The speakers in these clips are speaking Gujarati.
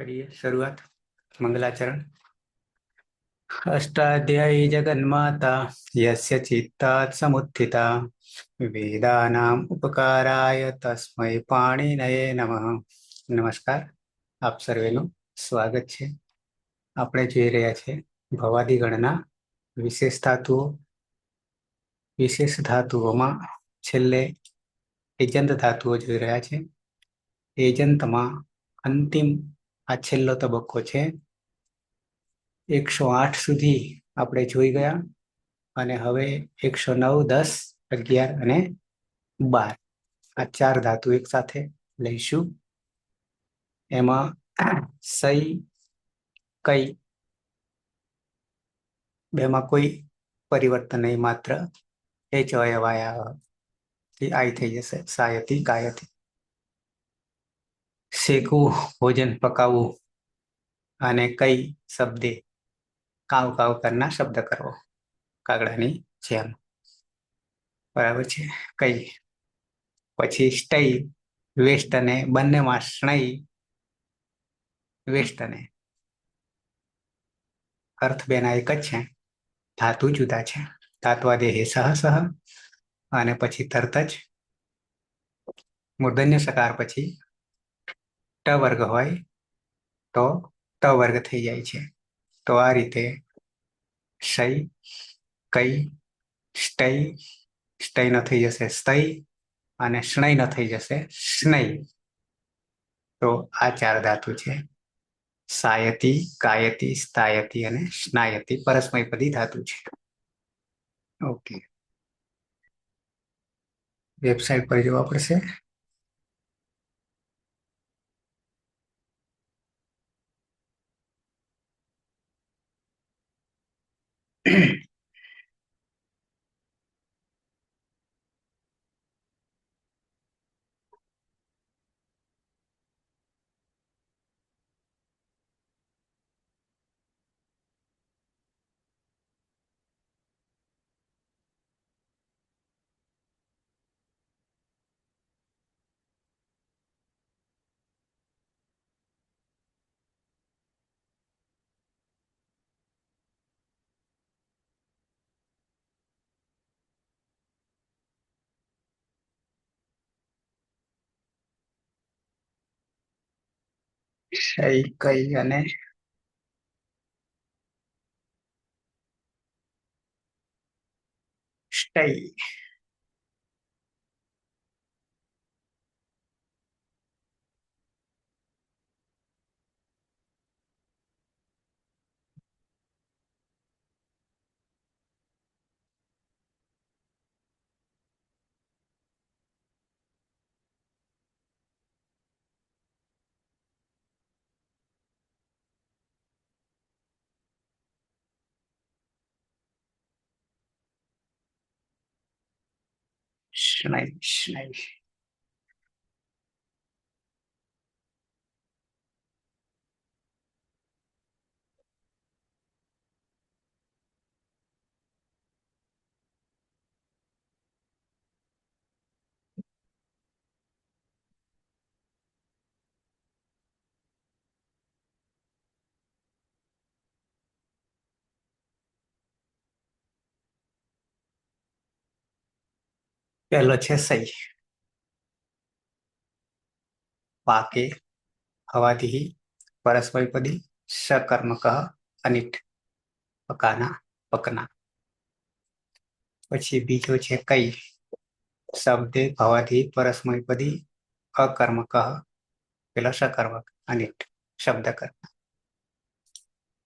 करिए शुरुआत। मंगलाचरण। अष्टाध्यायी जगन्माता यस्य चित्तात् समुत्थिता वेदानाम् उपकाराय तस्मै पाणिनये नमः। નમસ્કાર, આપ સર્વેનું સ્વાગત છે. આપણે જોઈ રહ્યા છે ભવાદી ગણના વિશેષ ધાતુઓમાં છેલ્લે એજંત ધાતુઓ જોઈ રહ્યા છે. એજંતમાં અંતિમ આ છેલ્લો તબક્કો છે. 108 સુધી આપણે જોઈ ગયા અને હવે 109, 10, 11 અને 12 આ ચાર ધાતુ એક સાથે લઈશું. એમાં સઈ કઈ બેમાં કોઈ પરિવર્તન નહીં, માત્ર એ જ અયવાયા આઈ થઈ જશે. સાયતી કાયતી. શેકવું, ભોજન પકાવવું અને કઈ શબ્દે કાવ કાવ કરના શબ્દ કરવો, કાગડાની જેમ. બરાબર છે. કઈ પછી સ્ટઈ વેસ્ટ અને બંનેમાં સ્નઈ વેસ્ટ અને અર્થ બેના એક જ છે, ધાતુ જુદા છે. ધાત્વાદેહે સહ સહ અને પછી તરત જ મૂર્ધન્ય સકાર પછી ટ વર્ગ હોય તો ત વર્ગ થઈ જાય છે. તો આ રીતે શઈ કઈ સ્ટઈ સ્ટઈ ન થઈ જશે સ્તઈ અને સ્નઈ ન થઈ જશે સ્નઈ. તો આ ચાર ધાતુ છે. સાયતી કાયતી સ્થાયતી અને સ્નાયતી પરસ્મયપદી ધાતુ છે. ઓકે, વેબસાઇટ પર જવા પડશે. શઈ કઈ અને સ્ટઈ. સ્નઈ સ્નઈ. પહેલો છે સઈ. પાકે હવાથી પરસ્મયપદી સકર્મક અનિટ પકાના પકના. પછી બીજો છે કઈ. શબ્દે ભવાથી પરસ્મયપદી અકર્મક પેલા સકર્મક અનિટ શબ્દ કર્મ.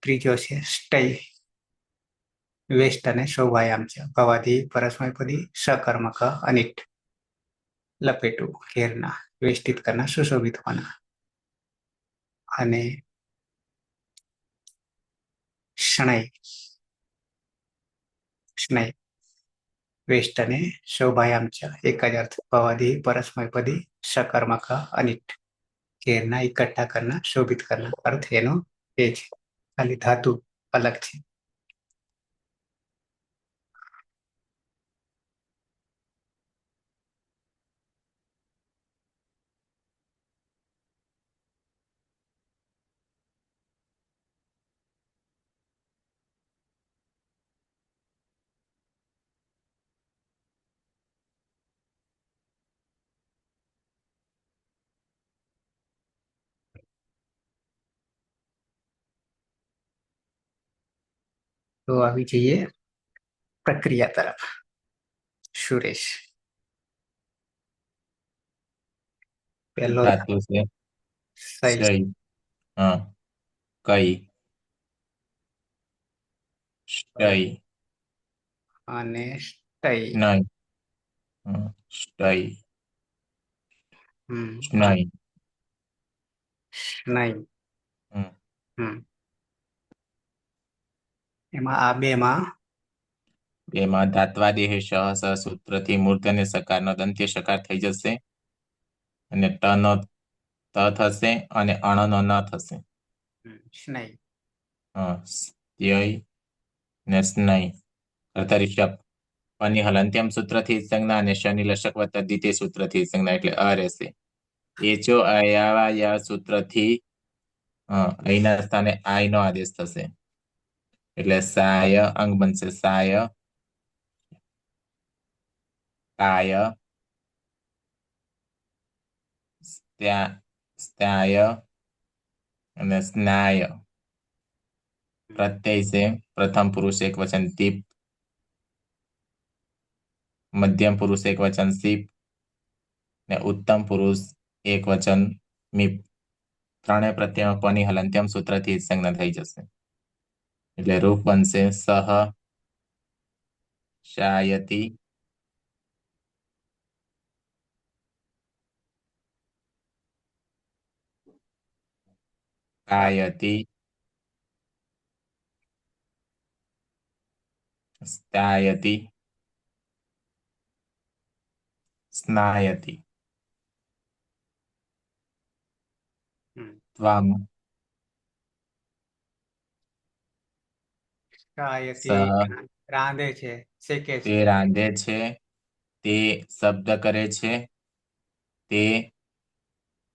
ત્રીજો છે સ્ટઈ વેસ્ટ અને શોભાયામ છે. ભવાથી પરસ્મયપદી સકર્મક અનિટ લપેટું ઘેરના વેષ્ટિત કરના સુશોભિત હોના. અને શણૈ સ્નૈ વેસ્ટ અને શોભાયામ છે. એક જ અર્થ. ભવાદી પરસ્મયપદી સકર્મક અનિટ ઘેરના ઇકટ્ઠા કરના શોભિત કરના અર્થ એનો એ છે, ખાલી ધાતુ અલગ છે. તો આવી જઈએ પ્રક્રિયા તરફ. સુરેશ, પહેલો ધાતુ છે સહી સહી. હા. કઈ સ્ટઈ અને સ્ટઈ. સ્નઈ. સ્ટઈ સ્નઈ. સ્નઈ. એમાં આ બે માં એમાં ધાત્વાદેહ શ સ સૂત્રથી મૂર્ધ અને સકારનો દંત્ય સકાર થઈ જશે અને ટ નો ત થશે અને અણ નો ન થશે. સ્નઈ. સ્ત્યય ને સ્નઈ. કર્તા શપ અને હલંત્યમ સૂત્રથી સંજ્ઞા અને શનિ લશક વત્તા દ્વિતીય સૂત્રથી સંજ્ઞા એટલે અ રહેશે. એચો અયાવા સૂત્રથી અહીંના સ્થાને આઈ નો આદેશ થશે એટલે સાય અંગ બનશે. સાય કાય સ્ત્યાય અને સ્નાય. પ્રત્યય છે પ્રથમ પુરુષ એક વચન દીપ, મધ્યમ પુરુષ એક વચન સીપ ને ઉત્તમ પુરુષ એક વચન મીપ. ત્રણેય પ્રત્યયમાં પની હલંત્યમ સૂત્રથી સંજ્ઞા થઈ જશે એટલે રૂપ બનશે સહ શાયતી કાયતી સ્નાયતી સ્નાયતી. ત્વમ સહ શાયથી રાંધે છે, શેકે તે છે. રાંધે છે, તે શબ્દ કરે છે, તે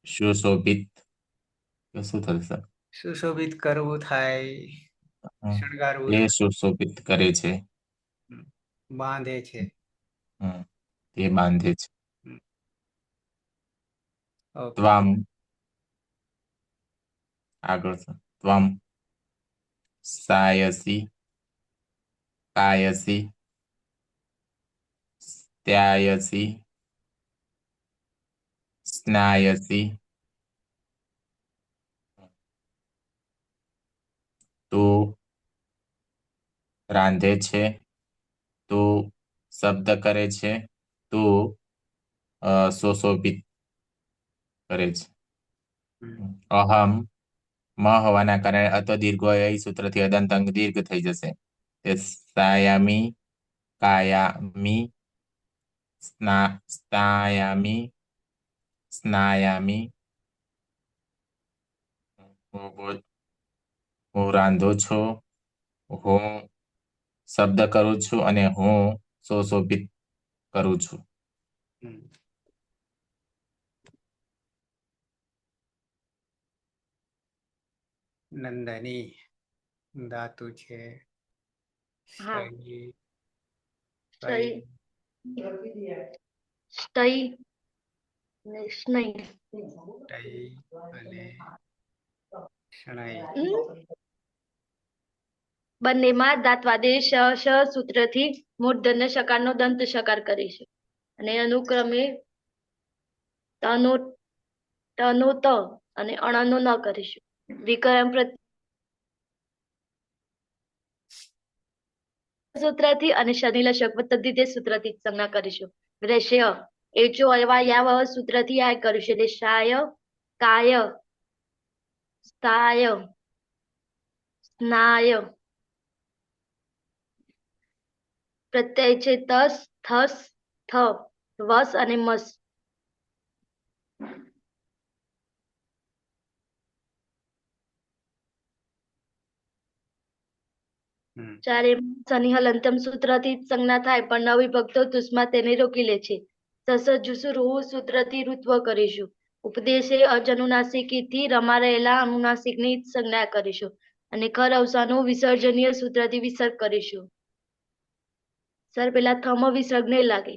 સુશોભિત શું થશે? સુશોભિત કરવું થાય, શણગારવું તે થાય. સુશોભિત કરે છે. બાંધે છે. તે બાંધે છે. ઓકે. ત્વમ આગળ ત્વમ સાયસી કાયસી ત્યાયસી સ્નાયસી તું રાંધે છે, તું શબ્દ કરે છે, તું સુશોભિત કરે છે. અહમ મ હોવાના કારણે અતો દીર્ઘો એ સૂત્રથી અદંત અંગ દીર્ઘ થઈ જશે. તે સાયામી કાયામી સ્નાયામી સ્નાયામી. હું રાંધું છું, હું શબ્દ કરું છું અને હું સુશોભિત કરું છું. નંદની ધાતુ છે. હા. સ્ટઈ. સ્ટઈ સ્ટઈ ને સ્નઈ. સ્ટઈ અને શણઈ. બંનેમાં ધાત્વાદેશ શ શ સૂત્રથી મૂર્ધન્ય શકારનો દંત શકાર કરીશું અને અનુક્રમે તનો ટનો ત અને અણનો ન કરીશું. વિકરણ સૂત્રથી અને શનિ લશક વત્તા દ્વિતીય સૂત્રથી સંજ્ઞા કરીશું. રહેશે એચો અયવા યાવ સૂત્રથી આ કરીશું એટલે શાય કાય સ્થાય સ્નાય. પ્રત્યય છે તસ થસ થ વસ અને મસ. ચારે શનિ હલંતમ સૂત્રથી સંજ્ઞા થાય પણ અવિભક્તો તુષ્મા તેને રોકી લે છે. સસ જુસુ રૂ સૂત્રથી ઋત્વ કરીશું. ઉપદેશે અજનુનાસિકથી રમા રહેલા અનુનાસિકની સંજ્ઞા કરીશું અને ખર અવસાનું વિસર્જનીય સૂત્રથી વિસર્ગ કરીશું. સર પેલા થમ વિસર્ગ નહીં લાગે,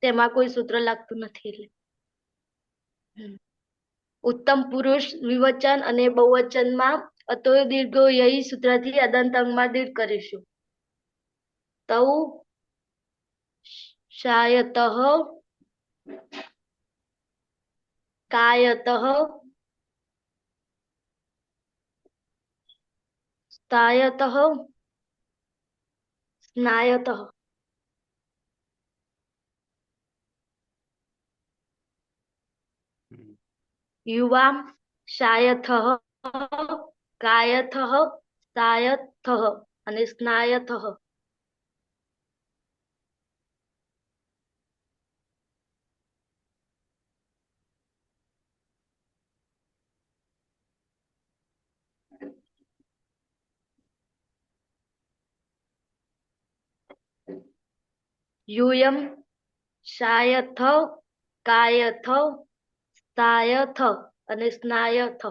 તેમાં કોઈ સૂત્ર લાગતું નથી એટલે. ઉત્તમ પુરુષ વિવચન અને બહુવચનમાં અતો દીર્ઘો યહી સૂત્રથી અદંત અંગમાં દીર્ઘ કરીશું. तौ शायतः कायतः स्थायतः स्नायतः युवां शायथः कायथः स्थायथः અને સ્નાયથः यूयं શાયથ કાયથ સ્થાયથ અને સ્નાયથ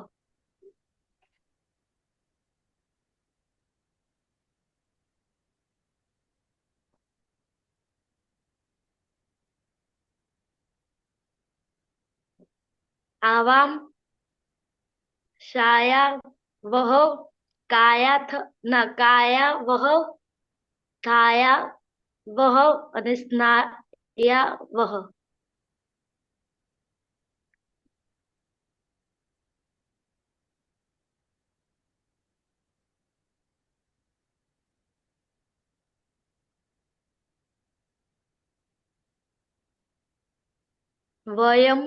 આવામ શાયાવહ કાયાથ ના કાયાવહ સ્થાયાવહ અને સ્નાયાવહ વયમ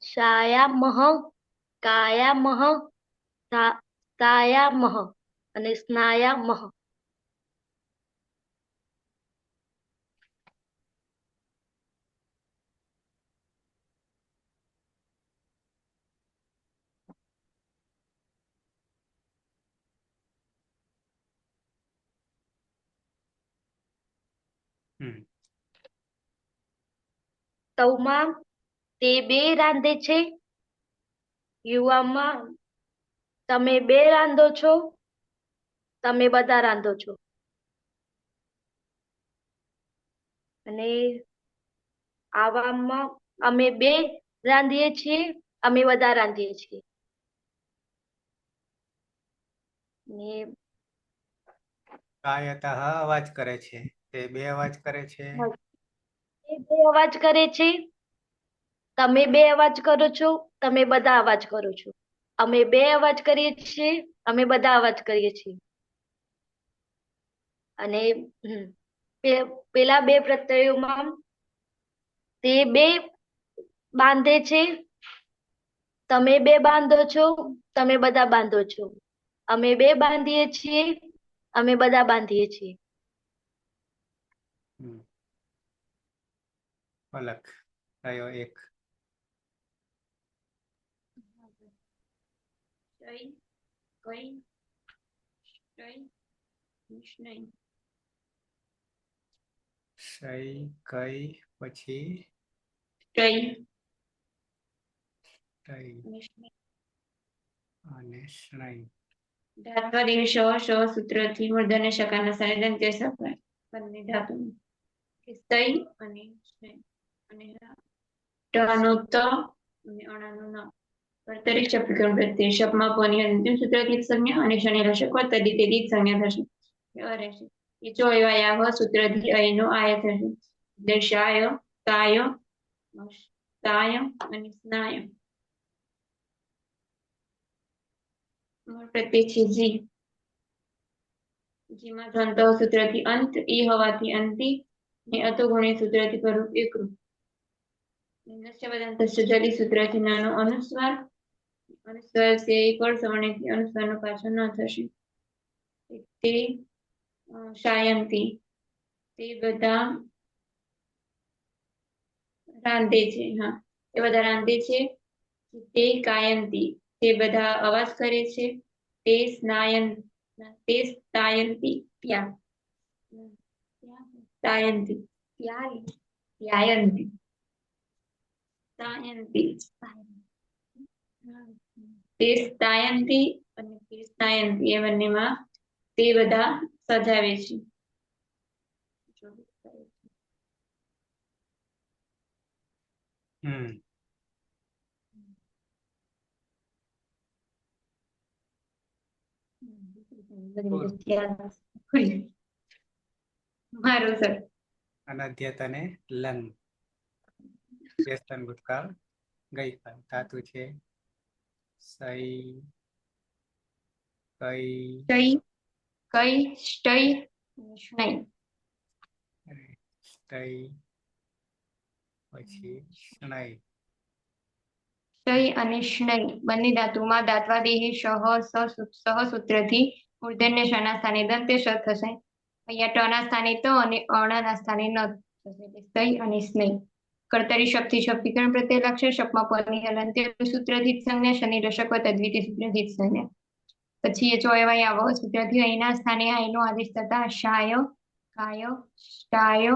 શાયામહ કાયામહ સ્થાયામહ અને સ્નાયામહ તૌમાં તે બે રાંધે છે યુવામાં તમે બે રાંધો છો તમે બધા રાંધો છો અને આવામાં અમે બે રાંધીએ છીએ અમે બધા રાંધીએ છીએ ને કાયતઃ અવાજ કરે છે, તે બે અવાજ કરે છે. એ બે અવાજ કરે છે તમે બે અવાજ કરો છો તમે બધા અવાજ કરો છો અમે બે અવાજ કરીએ છીએ અમે બધા અવાજ કરીએ છીએ અને પેલા બે પ્રત્યયોમાં તે બે બાંધે છે તમે બે બાંધો છો તમે બધા બાંધો છો અમે બે બાંધીએ છીએ અમે બધા બાંધીએ છીએ પલક કયો એક સઈ કઈ પછી અને સ્નય ધાત્વાદેવ શ સૂત્રથી મૂર્ધન્ય શકારના સ્થાને દંત્ય સફળ બંને ધાતુ સ્તય અને સ્નય અને ટનું ત અને અણાનું ન કર્તરી શબ્દક્રમ પ્રત્યે શપમાં પની અંતિમ સૂત્રથી સંજ્ઞા અને શનિ રશક તદી તે દીત સંજ્ઞા થશે રહેશે એ ચો એવા સૂત્રથી અહીંનો આય થશે દશાય કાય તાય અને સ્નાય પ્રત્યે છે જીમાં દ્વંત સૂત્રથી અંત ઈ હોવાથી અંતિ ને અતોગુણી સૂત્રથી કરું એકરૂપ જલી સૂત્રથી નાનો અનુસ્વાર છે કળ સવર્ણથી અનુસ્વારનો પાછો ન થશે તે શાયંતી તે બધા રાંધે છે તે બધા રાંધે છે તે કાયંતી તે બધા અવાજ કરે છે તે સ્નાયંતી તાયંતી તે સ્નાયંતી અને તે સ્નાયંતી એ બંનેમાં તે બધા સજાવે છે મારું સર અનદ્યત અને લંગ વ્યસ્તન ભૂતકાળ ગઈકાલ ધાતુ છે સઈ કઈ કઈ સ્ટઈ સ્નઈ અને સ્ટઈ પછી શનઈ સ્ટઈ અને સ્નઈ બંને ધાતુમાં દાત્વાદેહી સહસૂત્રથી મૂર્ધન્ય શના સ્થાને દંતે શ થશે. અહીંયા ટના સ્થાને ત અને અણના સ્થાને ન થશે એટલે સ્ટઈ અને સ્નઈ. કર્તરી શબ્દથી શબ્દીકરણ પ્રત્યય લાગશે. શબ્દમાં પરની હલંત્ય સૂત્રથી સંજ્ઞા શનિ રસક તદ્વિતીય સૂત્રથી સંજ્ઞા. પછી એ ચોયવાય આવો સૂત્રથી અહીંના સ્થાને આઈનો આદેશ થતા શાય કાય સ્ટાય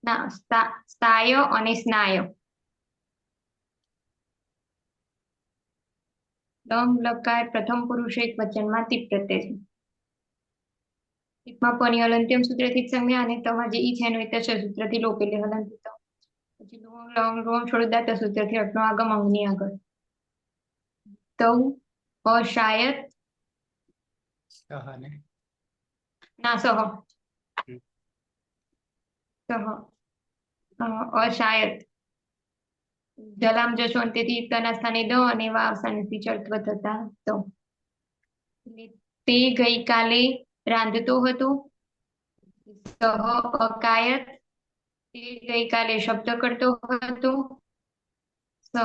નાસ્તાય અને સ્નાય. લંગ લકાર પ્રથમ પુરુષ એક વચનમાં તીપ પ્રત્યય છે. તીપમાં પની હલંત્યમ સૂત્રથી સંજ્ઞા અને તમા જે ઈ છે એનો સૂત્રથી લોપ એટલે હલંતિત. પછી લોમ રોમ છોડદાત સૂત્રથી અટનો આગમ અંગની આગળ. તૌ અશાયત સહને ના સહ અશાયત જલામ જશો અંત્યથી તના સ્થાને દ અને વાવ સ્થાનેથી ચર્ત્વ થતા તો. તે ગઈકાલે રાંધતો હતો. સહ અકાયત તે ગઈકાલે શબ્દ કરતો હતો. સહ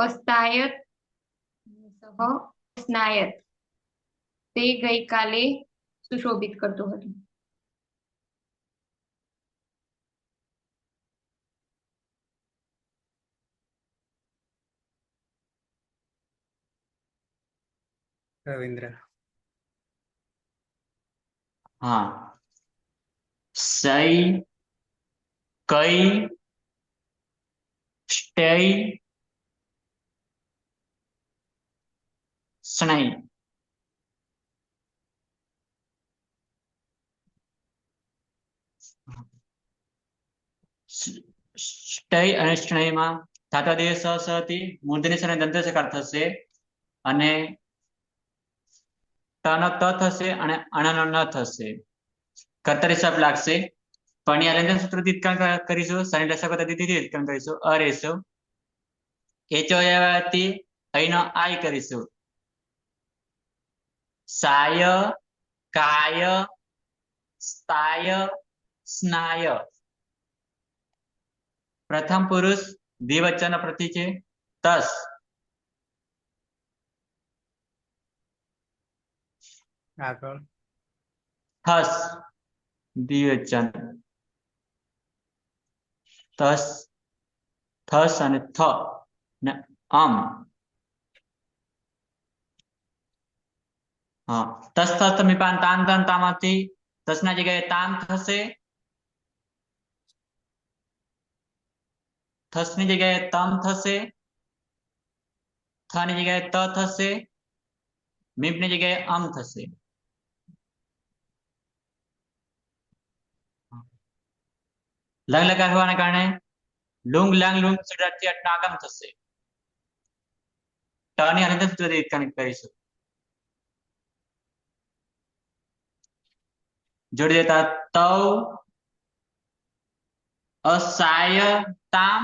અસ્તાયત સહ સ્નાયત તે ગઈકાલે સુશોભિત કરતો હતો. રવિન્દ્ર हाँ सई कई स्टई स्नई સ્ટઈ અને સ્નઈમાં ધાત્વાદેહ સહથી મૂર્ધન્ય સ અને દંત સકાર થશે અને ટનો ત થશે અને અણનો ન થશે. કર્તરી શબ્દ લાગશે. પણ અલંકન સૂત્રથી કરીશું. શનિ દશક પદ્ધતિથી કરીશું. અરેશું એચોયવાથી અહીંનો આઈ કરીશું. સાય કાયસ્તાય સ્નાય પ્રથમ પુરુષ દ્વિવચન પ્રતિ છે તસ. આગળ થસ દ્વિવચન તસ થસ અને થ ને હા તસ થસ મીપાન તાન તાન તામાંથી તસના જગ્યાએ તાન થશે. થસની જગ્યાએ તમ થશે. થની જગ્યાએ ત થશે. મીપની જગ્યાએ અમ થશે. લંગ લકાર હોવાના કારણે લુંગ લાંગ લુંગ સૂત્રથી અટનાગમ થશે. ટની અનંત સૂત્રથી કનેક્ટ કરીશું. જોડી દેતા તૌ અસાયતામ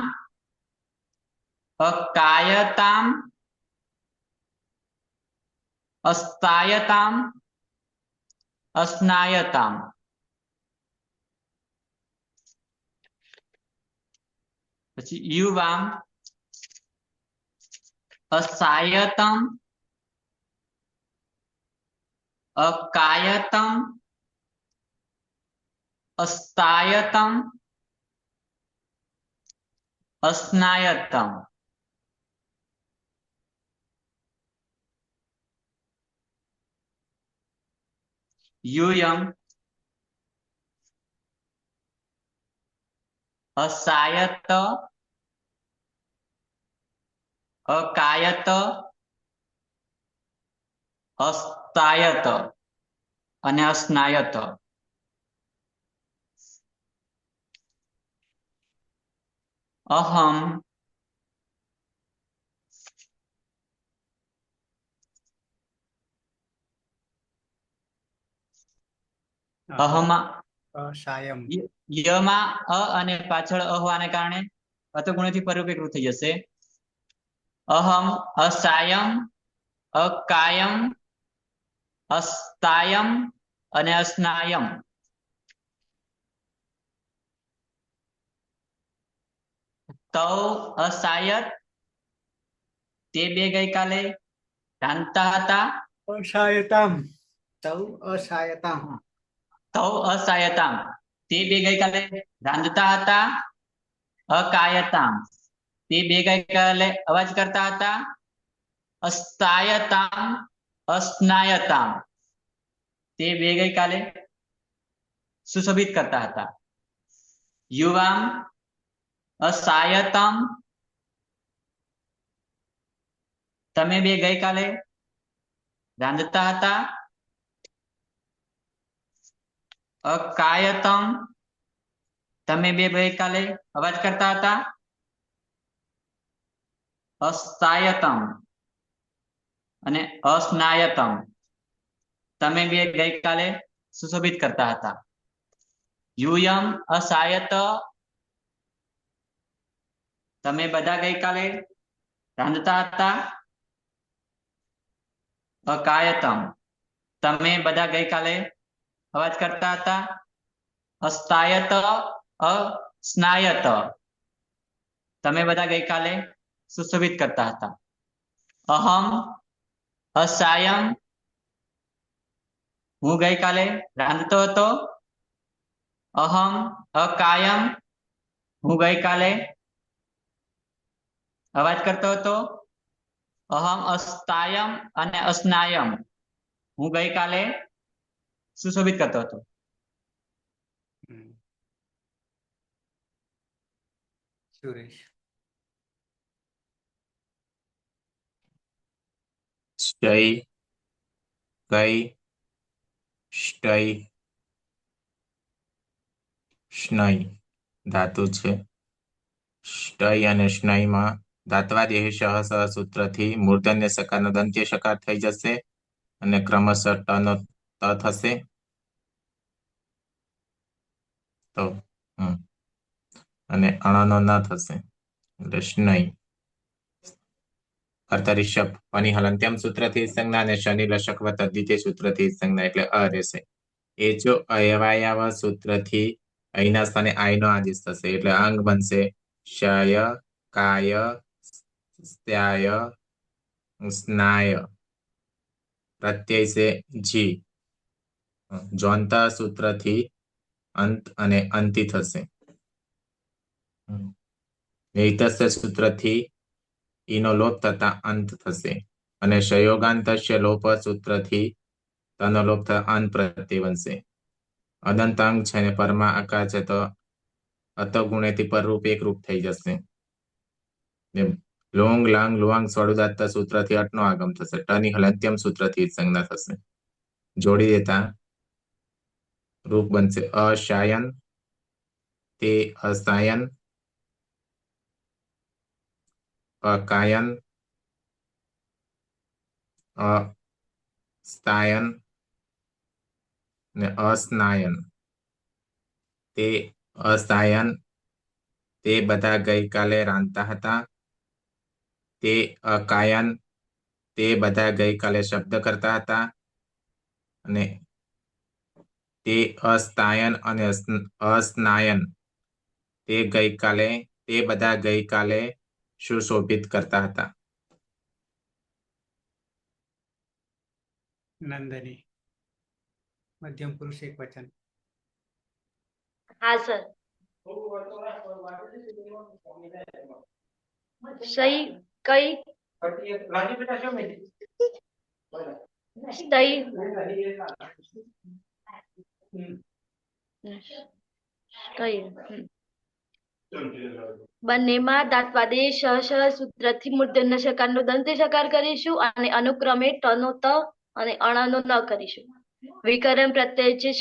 અકાયતામ અસ્તાયતામ અસ્નાયતામ. પછી યુવામ અસાયતમ અકાયતમ અસ્તાયતમ અસ્નાયતમ. યુયમ અસાયત અકાયત અસ્તાયત અને અસ્નાયત. અહમ અહમાં અસાયમ. યમાં અ અને પાછળ અ હોવાને કારણે અતગુણ્યથી પરરૂપીકૃત થઈ જશે. અહમ, અસાયમ, અકાયમ, અસ્તાયમ અને અસ્નાયમ. તૌ અસાયત, તે બે ગઈકાલે રાંધતા હતા. અસાયતામ. તૌ અસાયતામ. તૌ અસાયતામ, તે બે ગઈકાલે રાંધતા હતા. અકાયતામ, તે બે ગઈકાલે અવાજ કરતા હતા. અસ્તાયતામ, અસ્નાયતામ, તે બે ગઈકાલે સુશોભિત કરતા હતા. યુવામ, અસાયતમ, તમે બે ગઈકાલે રાંધતા હતા. અકાયતમ, તમે બે ગઈકાલે અવાજ કરતા હતા. અસ્તાયતમ અને અસ્નાયતમ, તમે બે ગઈકાલે સુશોભિત કરતા હતા. યુયમ અસાયત, તમે બધા ગઈકાલે રાંધતા હતા. અકાયતમ, તમે બધા ગઈકાલે અવાજ કરતા હતા. અસ્તાયત, અસ્નાયત, તમે બધા ગઈકાલે સુશોભિત કરતા હતા. અહમ, અસાયમ, હું ગઈકાલે રાંધતો હતો. અહમ, અકાયમ, હું ગઈકાલે અવાજ કરતો હતો. અહમ, અસ્તાયમ અને અસ્નાયમ, હું ગઈકાલે સુશોભિત કરતો હતો. સુરેશ. સ્ટય, કઈ, સ્ટય, સ્નય ધાતુ છે. સ્ટય અને સ્નયમાં ધાત્વાદેહ સહ સૂત્રથી મૂર્ધન્ય સકારનો દંત્ય સકાર થઈ જશે અને ક્રમશઃ ટનો ત થશે. તો અને અણનો ન થશે એટલે સ્નય. કર્તરિશપ પની હલંત્યમ સૂત્રથી સંજ્ઞા અને શનિ લશક દ્વિતીય સૂત્રથી સંજ્ઞા એટલે અ રહેશે. એ જો અયવાયાવ સૂત્રથી અહીંના સ્થાને આઈ નો આદેશ થશે એટલે અંગ બનશે શય, કાય, સ્ત્યાય, સ્નાય. પ્રત્યય છે જી. જોંતા સૂત્રથી અંત અને અંતિ થશે. નૈતસ્ય સૂત્રથી ઈનો લોપ થતા અંત થશે અને સંયોગાંતસ્ય લોપ સૂત્રથી તનો લોપ થતા અંત પ્રત્યય બનશે. અદંતાંગ છે ને પરમાં આકાર છે તો અતગુણેથી પરરૂપ એક રૂપ થઈ જશે. લોંગ લાંગ લુઆંગ સ્વરુદાત્ત સૂત્રથી અટનો આગમ થશે. ટની હલંત્યમ સૂત્રથી સંજ્ઞા થશે. જોડી દેતા રૂપ બનશે અશાયન, તે અસાયન, અકાયન, અસ્તાયન ને અસ્નાયન. તે અસાયન, તે બધા ગઈકાલે રાંધતા હતા. તે અકાયન, તે બધા ગઈકાલે શબ્દ કરતા હતા. અને તે અસ્તાયન અને અસ્નાયન, તે બધા ગઈકાલે સુશોભિત કરતા હતા. નંદની. મધ્યમ પુરુષ એક વચન. હા સર. સહી, કઈ, સ્તઈ, કઈ. બંનેમાં ધાત્વાદેશ સહ સૂત્રથી મૂર્ધન્ય સકારનો દંત્ય સકાર કરીશું અને અનુક્રમે ટનો ત અને અણનો ન કરીશું. વિકરણ પ્રત્યય છે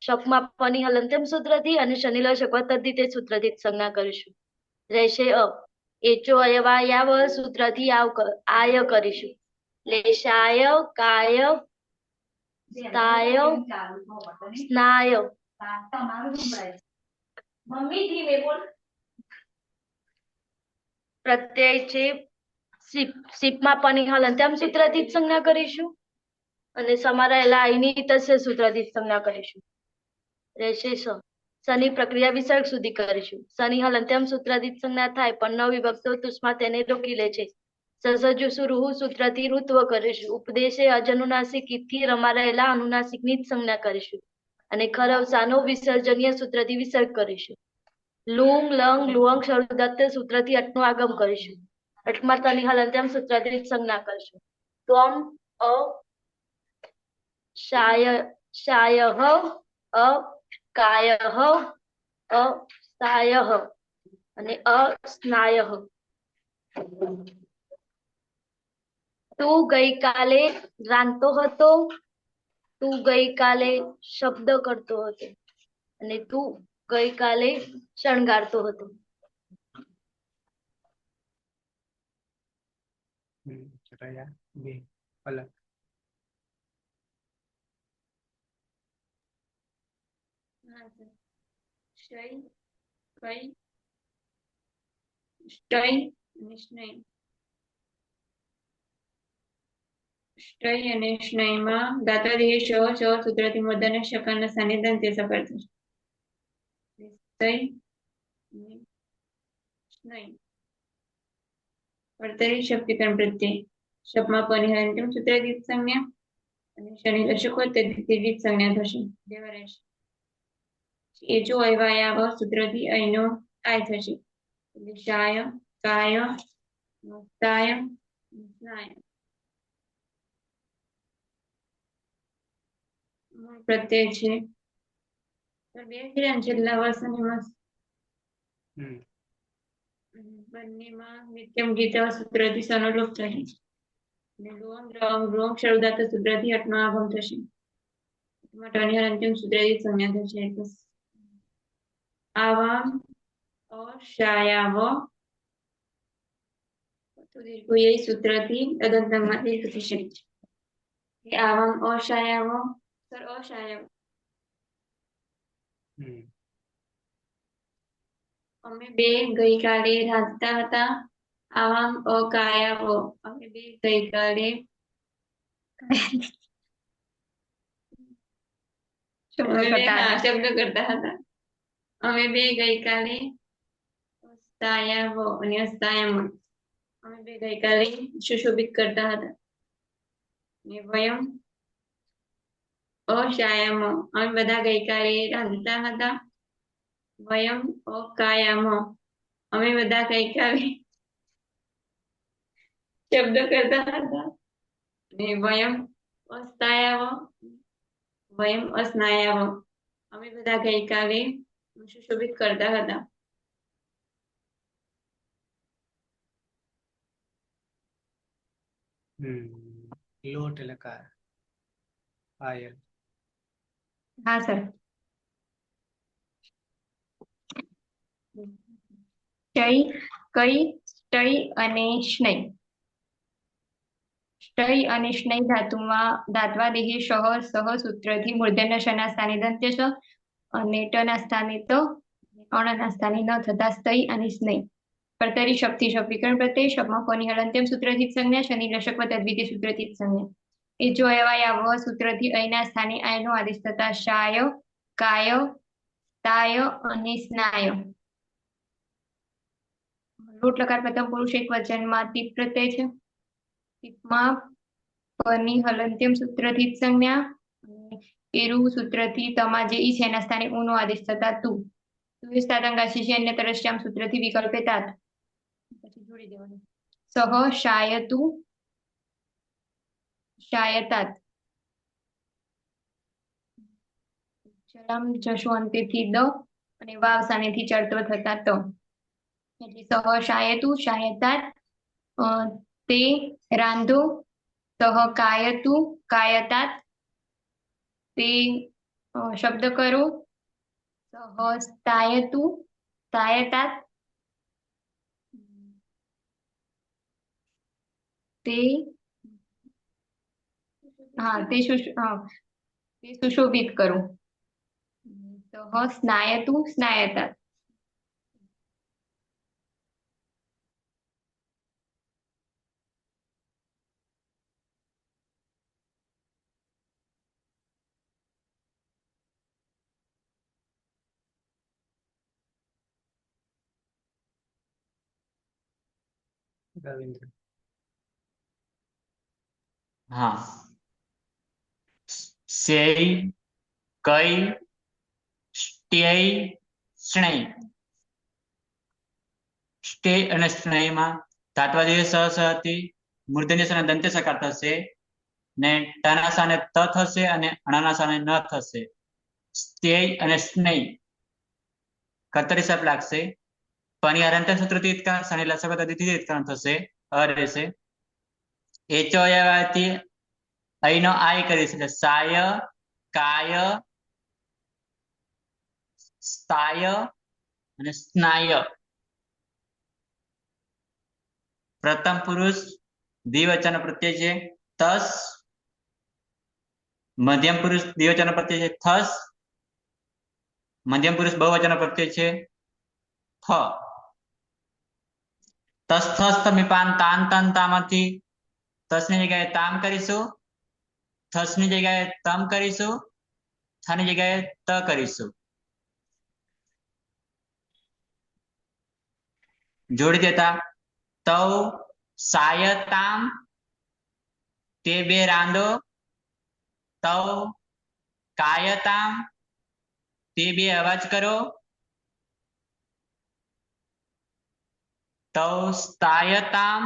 શકમાં પની હલંત્યમ સૂત્રથી અને શનિલ શકવા તદ્ધિતે સૂત્રથી સંજ્ઞા કરીશું. રહેશે અ. એચો અયવાયાવ સૂત્રથી આય કરીશું. લેશાય, કાય, સ્નાય સ્નાય પ્રત્યય છે સીપમાં પની હલંત્યામ સૂત્રથી જ સંજ્ઞા કરીશું અને સમારેલા આઈની તસ્ય સૂત્રથી જ સંજ્ઞા કરીશું. રહેશે શની પ્રક્રિયા વિસર્ગ સુધી કરીશું. શની હલંત્યામ સૂત્રથી જ સંજ્ઞા થાય પણ ન વિભક્તો તુષ્મા તેને રોકી લે છે. સસજુસુ રૂહુ સૂત્રથી ઋત્વ કરીશું. ઉપદેશે અજનુનાસિક ઈથી રમારેલા અનુનાસિકની જ સંજ્ઞા કરીશું અને ખરવસાનો વિસર્જનીય સૂત્રથી વિસર્ગ કરીશું. લુંગ લંગ લુઅંગ શરૂદત્ત સૂત્રથી અટનું આગમ કરીશું. અટમાં તની હલંત્યામ સૂત્રથી જ સંજ્ઞા કરીશું. ત્વમ અ શાયઃ અ કાયઃ અ સાયઃ અને અ સ્નાયઃ. તું ગઈકાલે રાંધતો હતો, તું ગઈકાલે શબ્દ કરતો હતો અને તું ગઈકાલે શણગારતો હતો. રહ્યા બે અલગ. હા સર. શય કઈ સ્ટય અને સ્નય. સ્ટય અને સ્નયમાં દાત્રાદેહ શ સૂત્રથી મૂર્ધન્ય શકારના સ્થાને દંત્ય સફળ થશે. સ્ટય અને સ્નય. કર્તરી શક્તિકરણ પ્રત્યય શપમાં પની અંતિમ સૂત્રથી સંજ્ઞા અને શનિ લશક હોય તેથી સંજ્ઞા થશે. જેવા રહેશે. એ જો અયવાયાવ સૂત્રથી અહીંનો આય થશે. એટલે શાય કાય તાય સ્નાય. પ્રત્યય છે બે છેલ્લા વર્ષની બંનેમાં નિત્યમ ગીતા સૂત્રથી સનલોપ થશે. શરૂદાત સૂત્રથી અટનો આગમ થશે. અંતિમ સૂત્રથી સંજ્ઞા થશે. આવા અશાયાવ સૂત્રથી અદંતમાં થઈ શકે છે. આવામ અશાયાવ અશાયાવ. અમે બે ગઈકાલે રાંધતા હતા. આવામ અકાયાવ અમે બે ગઈકાલે શબ્દ કરતા હતા. અમે બે ગઈકાલે અસ્તાયાવ અને અસ્તાયામ અમે બે ગઈકાલે સુશોભિત કરતા હતા. વયમ અશાયામ અમે બધા ગઈકાલે રાંધતા હતા. વયમ અકાયામ અમે બધા ગઈકાલે શબ્દ કરતા હતા. અને વયમ અસ્તાયાવ વયમ અસ્નાયાવ અમે બધા ગઈકાલે સુશોભિત કરતા હતા. લોટ લકાર આયલ. હા સર. ચય કઈ સ્ટય અને સ્નય. સ્ટય અને સ્નય ધાતુમાં ધાત્વાદેહી સહ સૂત્રથી મૂર્ધન્ય શના સ્થાને દંત્ય સ અને ટના સ્થાને ત અણના સ્થાને ન થતા સ્તય અને સ્નય. કર્તરી શક્તિ શક્તિકરણ પ્રત્યય શપમાં પની હળંત્યમ સૂત્રથી જ સંજ્ઞા શનિ લશક તદ્વિતીય સૂત્રથી જ સંજ્ઞા. એ જો અયવાયાવ સૂત્રથી અહીંના સ્થાને આયનો આદેશ થતા શાય કાય તાય અને સ્નાય. લોટ લકાર પ્રથમ પુરુષ એક વચનમાં તીપ પ્રત્યય છે. તીપમાં પની હલંત્યમ સૂત્રથી જ સંજ્ઞા એરુ સૂત્રથી તમા જે ઈ છે એના સ્થાને ઉનો આદેશ થતા તું. તુસ્તાતંગાશીષી અન્ય તરશ્યામ સૂત્રથી વિકલ્પે તાત પછી જોડી દેવાનું. સહ શાયતુ શાયતાત. ચરમ જશો અંતેથી દ અને વાવ સાનેથી ચડતો થતા ત. એટલે સહ શાયતુ શાયતાત તે રાંધો સહ કાયતુ કાયતાત તે શબ્દ કરો સહસ્તાયતુ તાયતાત તે હા તે તે સુશોભિત કરો. તો સ્નાયતુ સ્નાયતા. રવિન્દ્ર. હા. સેય, કઈ, સ્ટેય, સ્ણેય. સ્ટે અને સ્નેહમાં ધાત્વાદી સહસહથી મૂર્ધન્ય અને દંત્ય સકાર થશે ને ટના સાને ત થશે અને અણાના સાને ન થશે. સ્ટેય અને સ્નેહ કર્તરી શબ્દ લાગશે. પની અરંતર સૂત્રથી ઇત્કાર શનિ લસકત અતિથિ ઇત્કાર થશે. અ રહેશે. એચો એવાથી અહીંનો આય કરીશ એટલે સાય, કાય,સ્તાય અને સ્નાય. પ્રથમ પુરુષ દ્વિવચન પ્રત્યય છે તસ. મધ્યમ પુરુષ દ્વિવચન પ્રત્યય છે થસ. મધ્યમ પુરુષ બહુવચન પ્રત્યય છે થ. તસ થસ તમે પાન તાન તન તામાંથી તસની જગ્યાએ તામ કરીશું. થસની જગ્યાએ તમ કરીશું. થની જગ્યાએ ત કરીશું. જોડી દેતા તૌ સાયતામ તે બે રાંદો. તૌ કાયતામ તે બે અવાજ કરો. તૌસ્તાયતામ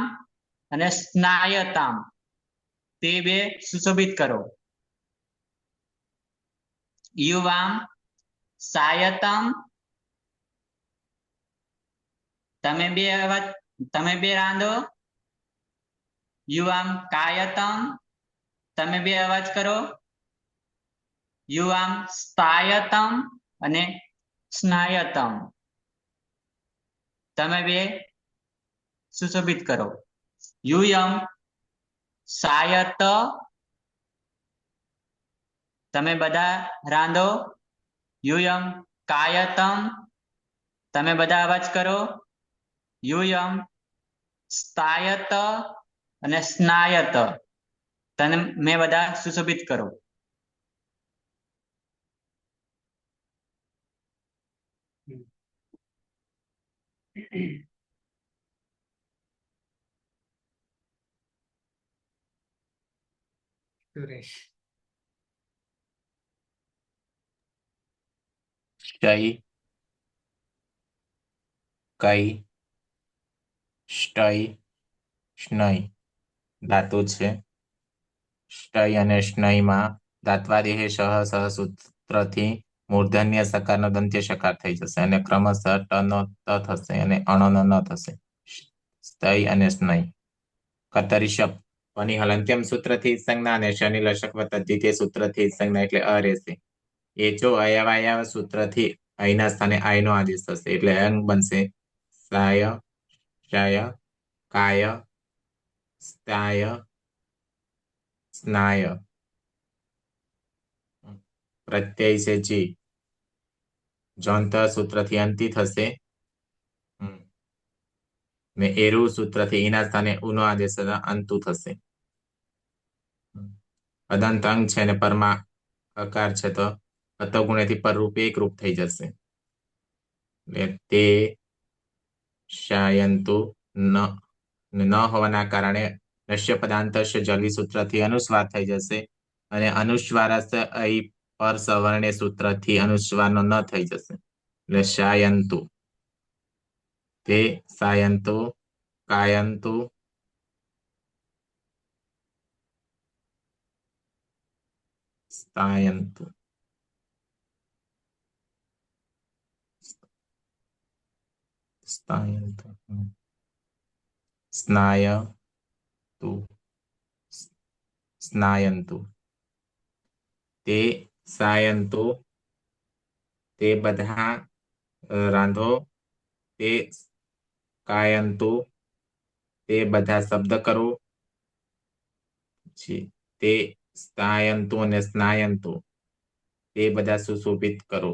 અને સ્નાયતામ તે બે સુશોભિત કરો. યુવામ સાયતમ તમે બે રાંધો. યુવામ કાયતમ તમે બે અવાજ કરો. યુવામસ્તાયતમ અને સ્નાયતમ તમે બે સુશોભિત કરો. યુયમ સાયત તમે બધા રાંધો. યુયમ કાયતમ તમે બધા અવાજ કરો. યુયમસ્તાયત અને સ્નાયત તમે બધા સુશોભિત કરો. સુરેશ. શય, કઈ, સ્ટય, સ્નય ધાતુ છે. સ્ટય અને સ્નયમાં ધાત્વાદેહ સહ સૂત્રથી મૂર્ધન્ય સકારનો દંત્ય સકાર થઈ જશે અને ક્રમશઃ ટ નો ત થશે અને અણનો ન થશે. સ્તય અને સ્નય. કર્તરી શબ્દ પની હલંત્યમ સૂત્રથી સંજ્ઞા અને શનિ લશક દ્વિતીય સૂત્રથી સંજ્ઞા એટલે અ રહેશે. એચો અયવાયા સૂત્રથી અહીંના સ્થાને આયનો આદેશ થશે એટલે અંગ બનશે સાય, શાય, કાય,સ્તાય, સ્નાય. પ્રત્યય છે જી જોંત સૂત્રથી અંતિ થશે ને એરુ સૂત્રથી એના સ્થાને ઉનો આદેશ અંતુ થશે. અદંત અંગ છે ને પરમાં અકાર છે તો અતગુણેથી પરરૂપ એક રૂપ થઈ જશે. તે શાયંતુ ન હોવાના કારણે નશ્ય પદાંતસ્ય જલી સૂત્રથી અનુસ્વાર થઈ જશે અને અનુસ્વાર અહીં પર સવર્ણે સૂત્રથી અનુસ્વારનો ન થઈ જશે એટલે શાયંતુ. તે સાયંતુ, કાયંતુ,સ્તાયંતુ.સ્તાયંતુ. સ્નાયતુ, સ્નાયંતુ. તે સાયંતુ તે બધા રાંધો. તે કાયંતુ તે બધા શબ્દ કરો. તે સ્નાયંતુ અને સ્નાયંતુ તે બધા સુશોભિત કરો.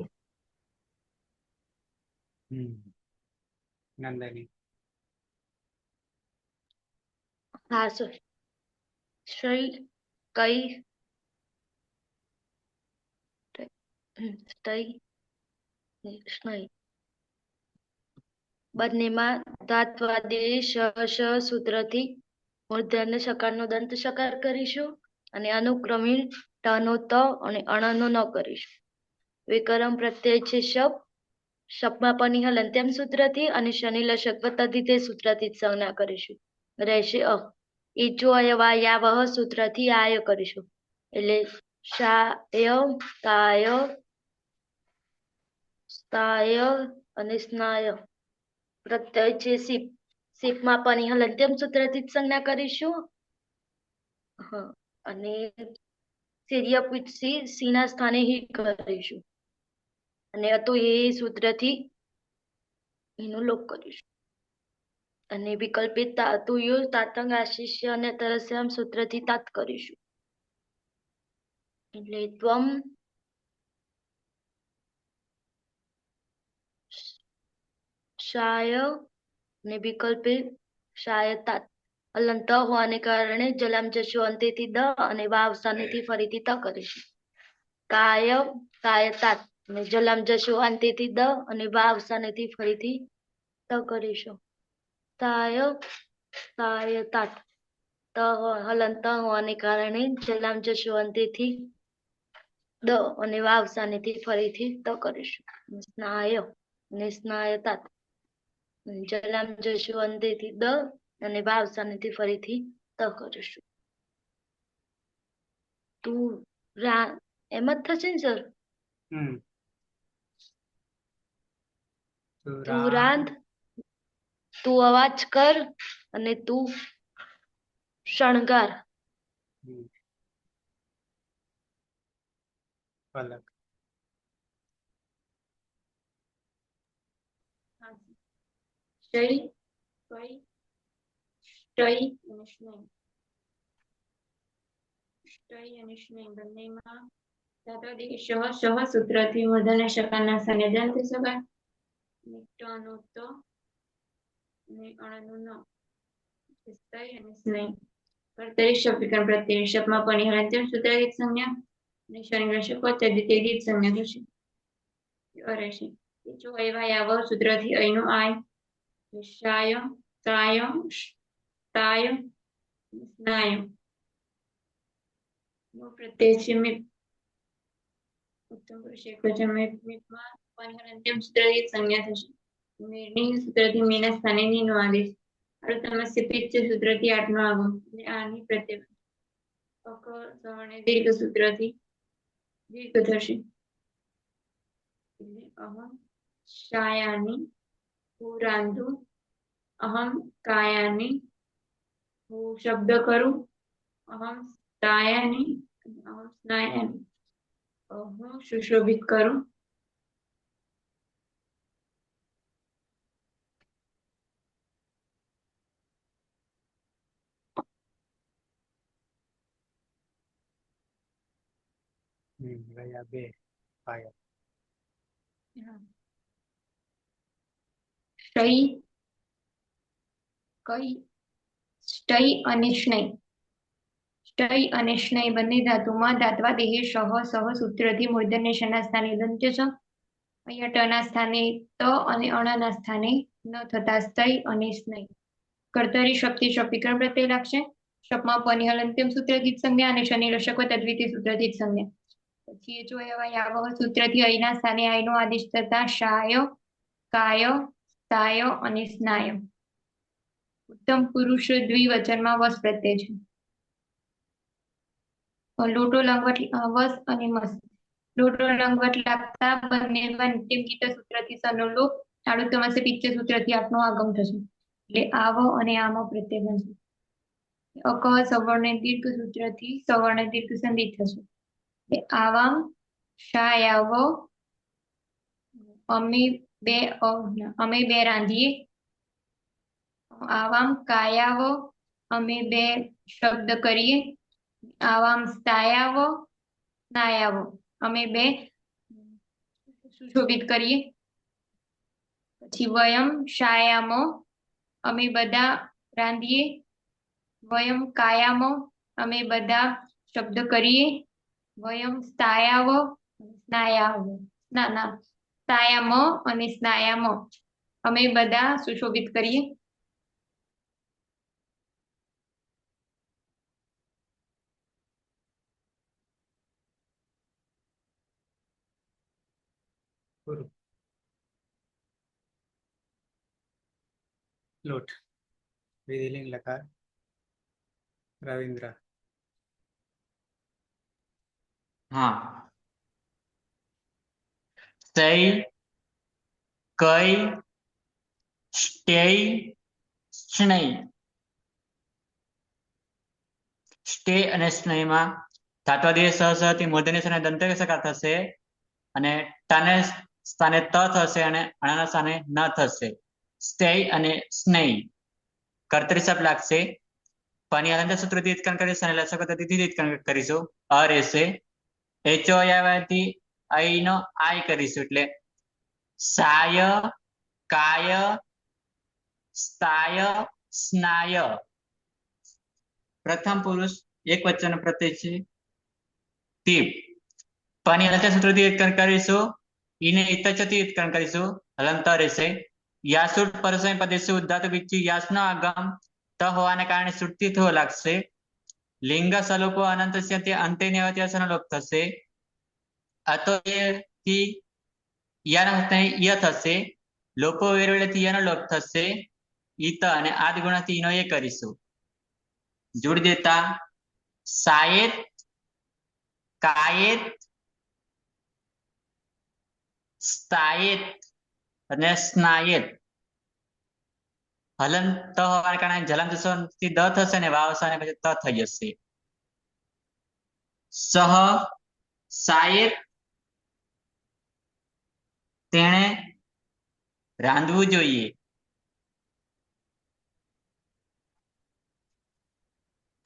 નંદની. હા સર. શ્રય કઈ સ્નય બંનેમાં ધાત્વાદી શ સૂત્રથી મૂર્ધન્ય સકારનો દંત સકાર કરીશું અને અનુક્રમિક ટનો ત અને અણનો ન કરીશું. વિકરમ પ્રત્યય છે શપમાં પની હલ અંત્યમ સૂત્રથી અને શનિ લશક વત્તા સૂત્રથી જ સંજ્ઞા કરીશું. રહેશે ઈચો અયવા યાવહ સૂત્રથી આય કરીશું. એટલે શાય કાય સ્થાય અને સ્નાય પ્રત્યય છે શીપમાં પની હલ અંત્યમ સૂત્રથી જ સંજ્ઞા કરીશું. અને સિરિયપીઠ સી ના સ્થાને હિ કરીશું અને તો એ સૂત્રથી એનું લોપ કરીશું. અને વિકલ્પિત ધાતુયો તાતંગ આશિષ્ય અને તરસ્યામ સૂત્રથી તાત કરીશું. એટલે ત્વમ શાય અને વિકલ્પિત શાય તાત અલંત હોવાને કારણે જલામ જશો અંતેથી દ અને વા અવસાનેથી ફરીથી ત કરીશું. કાય કાય તાત અને જલામ જશો અંતેથી દ અને વા અવસાનેથી ફરીથી ત કરીશું. તાય તાય તાત ત હલંત હોવાને કારણે જલામ જશો અંતેથી દ અને વા અવસાનેથી ફરીથી ત કરીશું. સ્નાય અને સ્નાય તાત જલામ જશો અંતેથી દ અને વા અવસાનેથી ફરીથી ત કરીશું. તું એમ જ થશે ને સર? તું રાંધ, તું અવાજ કર અને તું શણગાર. પલક. શય કઈ સ્ટય અને સ્નય. સ્ટય અને સ્નય બંનેમાં ધાત્વાદી સહ સૂત્રથી મૂર્ધન્ય શકારના સ્થાને દંત સકાર ટનો ત અને અણનો ન. સ્તય અને સ્નય કર્તરી શબ્દ વિકલ્પ પ્રત્યય શબ્દમાં પની હલ અંત્યમ સૂત્રથી સંજ્ઞા અને શનિ લશક વત્તા દ્વિતીય સંજ્ઞા થશે. રહેશે જો એવા યાવ સૂત્રથી અહીંનો આય શાય કાય તાય સ્નાય પ્રત્યય છે મિત. ઉત્તમ પુરુષ એકવચન મિતમાં પની હલ અંત્યમ સૂત્રથી સંજ્ઞા થશે. મેરની સૂત્રથી મીના સ્થાને ની નો આદેશ. અર્થમસ્ય પિત્ત સૂત્રથી આઠનો આગમ એટલે આની પ્રત્યય સવર્ણે દીર્ઘ સૂત્રથી દીર્ઘ થશે. અહમ શાયાની હું રાંધુ, અહમ કાયાની હું શબ્દ કરું, અહમ તાયાની અહમ સ્નાયાની હું સુશોભિત કરું. રહ્યા બે પાયા. સ્ટય કઈ સ્ટય અને સ્નય. સ્ટય અને સ્નય બંને ધાતુમાં ધાત્વાદેહે સહ સૂત્રથી મૂર્ધન્ય શના સ્થાને દંત છે. અહીંયા ટના સ્થાને ત અને અણના સ્થાને ન થતા સ્તય અને સ્નય. કર્તરી શક્તિ શક્તિકરણ પ્રત્યય લાગશે. શપમાં પની હલ અંત્યમ સૂત્રથી સંજ્ઞા અને શનિ લશક વત્તા દ્વિતીય સૂત્રથી સંજ્ઞા. પછી જો એવા યાવહ સૂત્રથી અહીંના સ્થાને આયનો આદેશ થતા શાય કાય તાય અને સ્નાય. ઉત્તમ પુરુષ દ્વિવચનમાં વસ પ્રત્યય છે. લોટો લંગવટ વસ અને મસ. લોટો લંગવટ લાગતા બંને અંતિમ ગીત સૂત્રથી સનો લોપ આડુત્તમસ્ય પિત્ત સૂત્રથી આપનો આગમ થશે. એટલે આવ અને આમ પ્રત્યય બનશે. અક સવર્ણ દીર્ઘ સૂત્રથી સવર્ણ દીર્ઘ સંધિ થશે. આવામ શાયાવ અમે બે રાંધીએ. આવામ કાયાવ અમે બે શબ્દ કરીએ. આવામ સ્થાયાવ નાયાવ અમે બે સુશોભિત કરીએ. પછી વયમ શાયામો, અમે બધા રાંધીએ. વયમ કાયામો, અમે બધા શબ્દ કરીએ. વયમ સ્નાયાવો, સ્નાયામો અને સ્નાયામો, અમે બધા સુશોભિત કરીએ. પૂરું. લોટ વિધિલિંગ લકાર રવિન્દ્ર. હા. સઈ, કઈ, સ્ટેય, સ્નેય. સ્ટે અને સ્નેયમાં ધાત્વાદીય સહસહથી મૂર્ધન્ય અને દંતેય સકાર થશે અને ટાને સ્થાને ત થશે અને અણાના સ્થાને ન થશે. સ્ટેય અને સ્નેય કર્તરી શબ્દ લાગશે. પાની અનંત સૂત્રથી ઇત્કન કરીશું અને લસક પદ્ધતિથી ઇત્કન કરીશું. અ રહેશે. એચો આવવાથી આઈ નો આઈ કરીશું એટલે સાય, કાય,સ્તાય, સ્નાય. પ્રથમ પુરુષ એક વચન પ્રત્યય છે. તીપ. પાની અનંત સૂત્રથી ઇત્કન કરીશું. ઈને ઇતચથી ઇત્કન કરીશું. હલંત રહેશે. યાસુટ પરસય પદેશુ ઉદ્ધાત વિચ્છી યાસનો આગમ ત હોવાને કારણે સુટ્ટી થવા લાગશે. લિંગ સલોપો અનંતસ્યથી અંતે નેવત્યાસનો લોપ થશે. અતો થી યાના ય થશે. લોપો વેરવેળેથી યનો લોપ થશે. ઈત અને આદગુણથી ઈનો એ કરીશું. જોડી દેતા સાયેત, કાયેત,સ્તાયેત અને સ્નાયેત. હલન ત હોવાને કારણે જલંત થી દ થશે ને વાવસાને પછી ત થઈ જશે. સહ, સાયેત, તેણે રાંધવું જોઈએ.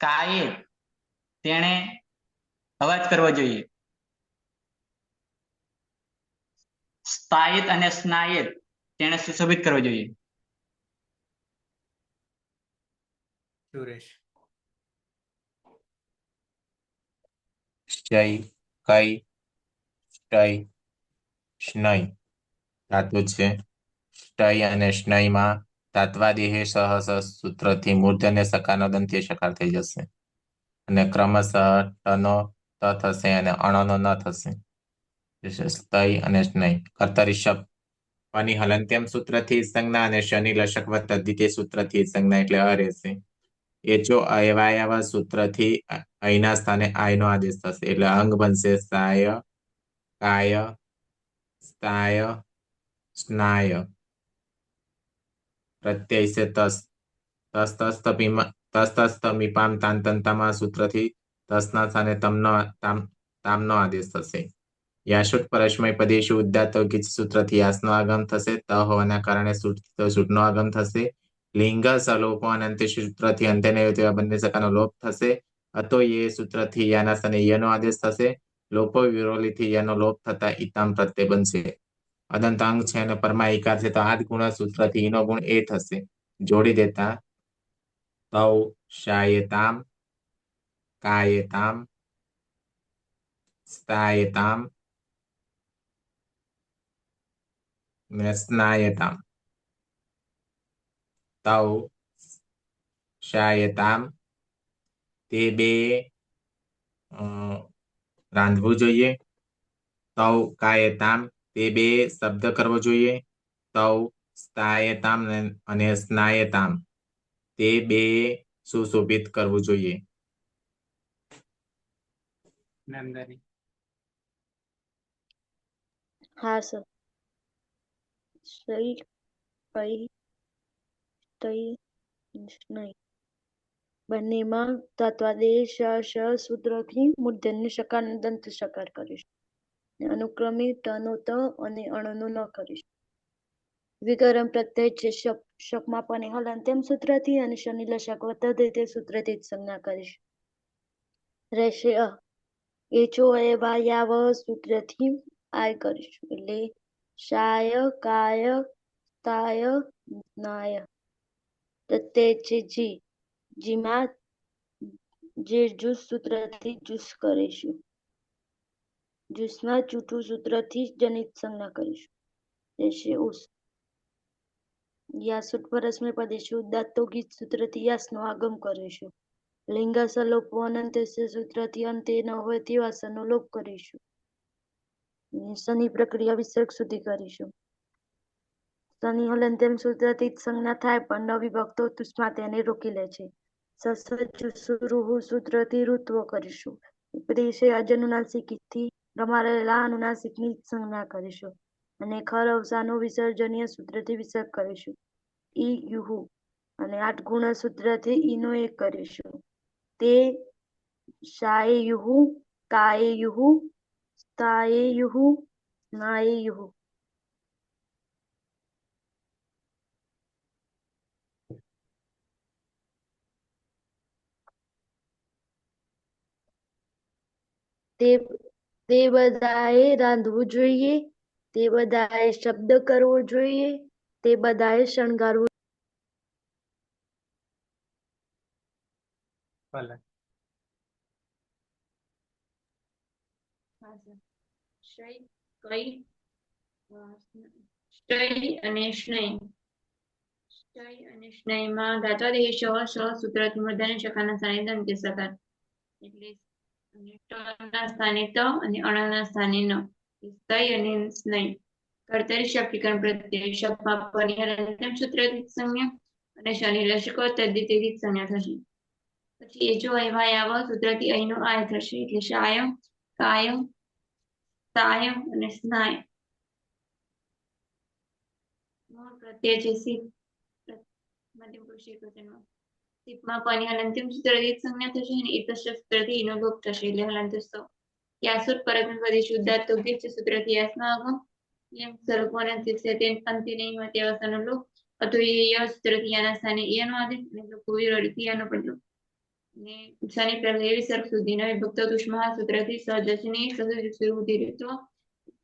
કાયેત, તેણે અવાજ કરવો જોઈએ. સ્થાયિત અને સ્નાયિત, તેણે સુશોભિત કરવો જોઈએ. સુરેશ. સ્ટય, કઈ, સ્ટય, સ્નય. ધાતુ છે. સ્ટય અને સ્નયમાં ધાત્વાદેહે સહસ સૂત્રથી મૂર્ધન્ય સકારનો દંત્ય સકાર થઈ જશે અને ક્રમશઃ ટનો ત થશે અને અણનો ન થશે. સ્તય અને સ્નય. કર્તરી શબ્દ પાની હલંત્યમ સૂત્રથી સંજ્ઞા અને શનિ લશક વત્તા દ્વિતીય સૂત્રથી સંજ્ઞા એટલે અ રહેશે. એચો અયવાયવ સૂત્રથી અહીંના સ્થાને આયનો આદેશ થશે એટલે અંગ બનશે સાય, કાય,સ્તાય, સ્નાય. પ્રત્યય છે તસ. તસ્તમીપામ તાંતંતામાં સૂત્રથી તસના સ્થાને તામનો આદેશ થશે. યાશુટ પરસ્મય પદેશુ ઉદ્દાત ગીચ સૂત્રથી યાસનો આગમ થશે. ત હોવાના કારણે સૂટનો આગમ થશે. લિંગ સલોપો અનંત સૂત્રથી અંત્યને તેવા બંને સકાનો લોપ થશે. અતો એ સૂત્રથી યાના સ્થાને યનો આદેશ થશે. લોપો વિરોલીથી યનો લોપ થતા ઈતામ પ્રત્યય બનશે. અદંતાંગ છે અને પરમા એકાર છે તો આદ ગુણ સૂત્રથી ઈનો ગુણ એ થશે. જોડી દેતા તૌ શાયતામ, કાયતામ,સ્તાયતામ, સ્નાયતામ. તૌ શાયતામ, તે બે રાંધવું જોઈએ. તૌ કાયતામ, તે બે શબ્દ કરવો જોઈએ. તૌસ્તાયતામ અને સ્નાયતામ, તે બે સુશોભિત કરવું જોઈએ. નંદની. હા સર. સઈ, કઈ, તઈ, સ્નય. બંનેમાં તત્વાદેહ શ સૂત્રથી મૂર્ધન્ય સકાર અને દંત સકાર કરીશું. અનુક્રમે ટનો ત અને અણનો ન કરીશું. વિકરમ પ્રત્યય છે શકમાં પણ હલંત્યમ સૂત્રથી અને શનિ લશક વત્તા દ્વિતીય સૂત્રથી જ સંજ્ઞા કરીશું. રહેશે અ. એચો એવાયાવ સૂત્રથી આય કરીશું એટલે શાય કાય તાય નાય પ્રત્યય છે જી જીમાં જે જૂસ સૂત્રથી જૂસ કરીશું જૂસમાં જૂઠું સૂત્રથી જનિત સંજ્ઞા કરીશું જैसे उस યાસુટ પરસ્મય પદેશુ ઉદાત્તો ગીત સૂત્રથી યાસનો આગમ કરીશું લિંગાસલોપો અનંતસ્ય સૂત્રથી અંતે ન હોય તેવા સનો લોપ કરીશું શની પ્રક્રિયા વિસર્ગ સુધી કરીશું શનિ હલંત્યમ સૂત્રથી જ સંજ્ઞા થાય પણ ન વિભક્તો તુષ્મા તેને રોકી લે છે સસજુસુરુહુ સૂત્રથી ઋત્વ કરીશું ઉપદેશે અજનુનાસિકથી રમાડેલા અનુનાસિકની સંજ્ઞા કરીશું અને ખર અવસાનો વિસર્જનીય સૂત્રથી વિસર્ગ કરીશું ઈ યુહુ અને 8 ગુણ સૂત્રથી ઈનો એક કરીશું તે શાએ યુહુ કાએ યુહુ તાએ યુહુ નાએ યુહુ તે બધાએ રાંધવું જોઈએ તે બધાએ શબ્દ કરવો જોઈએ તે બધાએ શણગારવું ભલે શય કઈ સ્ટય અને સ્નય સ્ટય અને સ્નયમાં ધાત્વાદેહી શ સૂત્રથી મૂર્ધન્ય શકાના સ્થાને દંત્ય સકાર એટલે અને ટના સ્થાને ત અને અણના સ્થાને ન સ્તય અને સ્નય કર્તરી શક્તિકરણ પ્રત્યય શબ્દમાં પરિહાર સૂત્રથી સંજ્ઞા અને શનિ લશકો તદ્દિતેથી સંજ્ઞા થશે પછી એ જો અયવાયાવ સૂત્રથી અહીંનો આય થશે એટલે શાય કાય તાય અને સ્નાય મૂળ પ્રત્યય છે સિપ મધ્યમ પુરુષ એકવચનમાં સિપમાં પની હલંત્યમ સૂત્રથી સંજ્ઞા થશે અને ઇતસ્ય સૂત્રથી એનો લોપ થશે એટલે હલંતસ્થ યાસુટ પરસ્મય પદેશુ ઉદાત્તો ગીત સૂત્રથી યાસનો આગમ યમ સ્વરૂપો અંતે નહીં હોય તેવા સનો લોપ અથવા ય સૂત્રથી યાના સ્થાને યનો આદેશ અને લોકો વિરોધી યાનો પણ લોપ અને શનિ પ્રક્રિયા વિસર્ગ સુધીના વિભક્ત તુષ્મા સૂત્રથી સહજસની સહજસ્વરૂપથી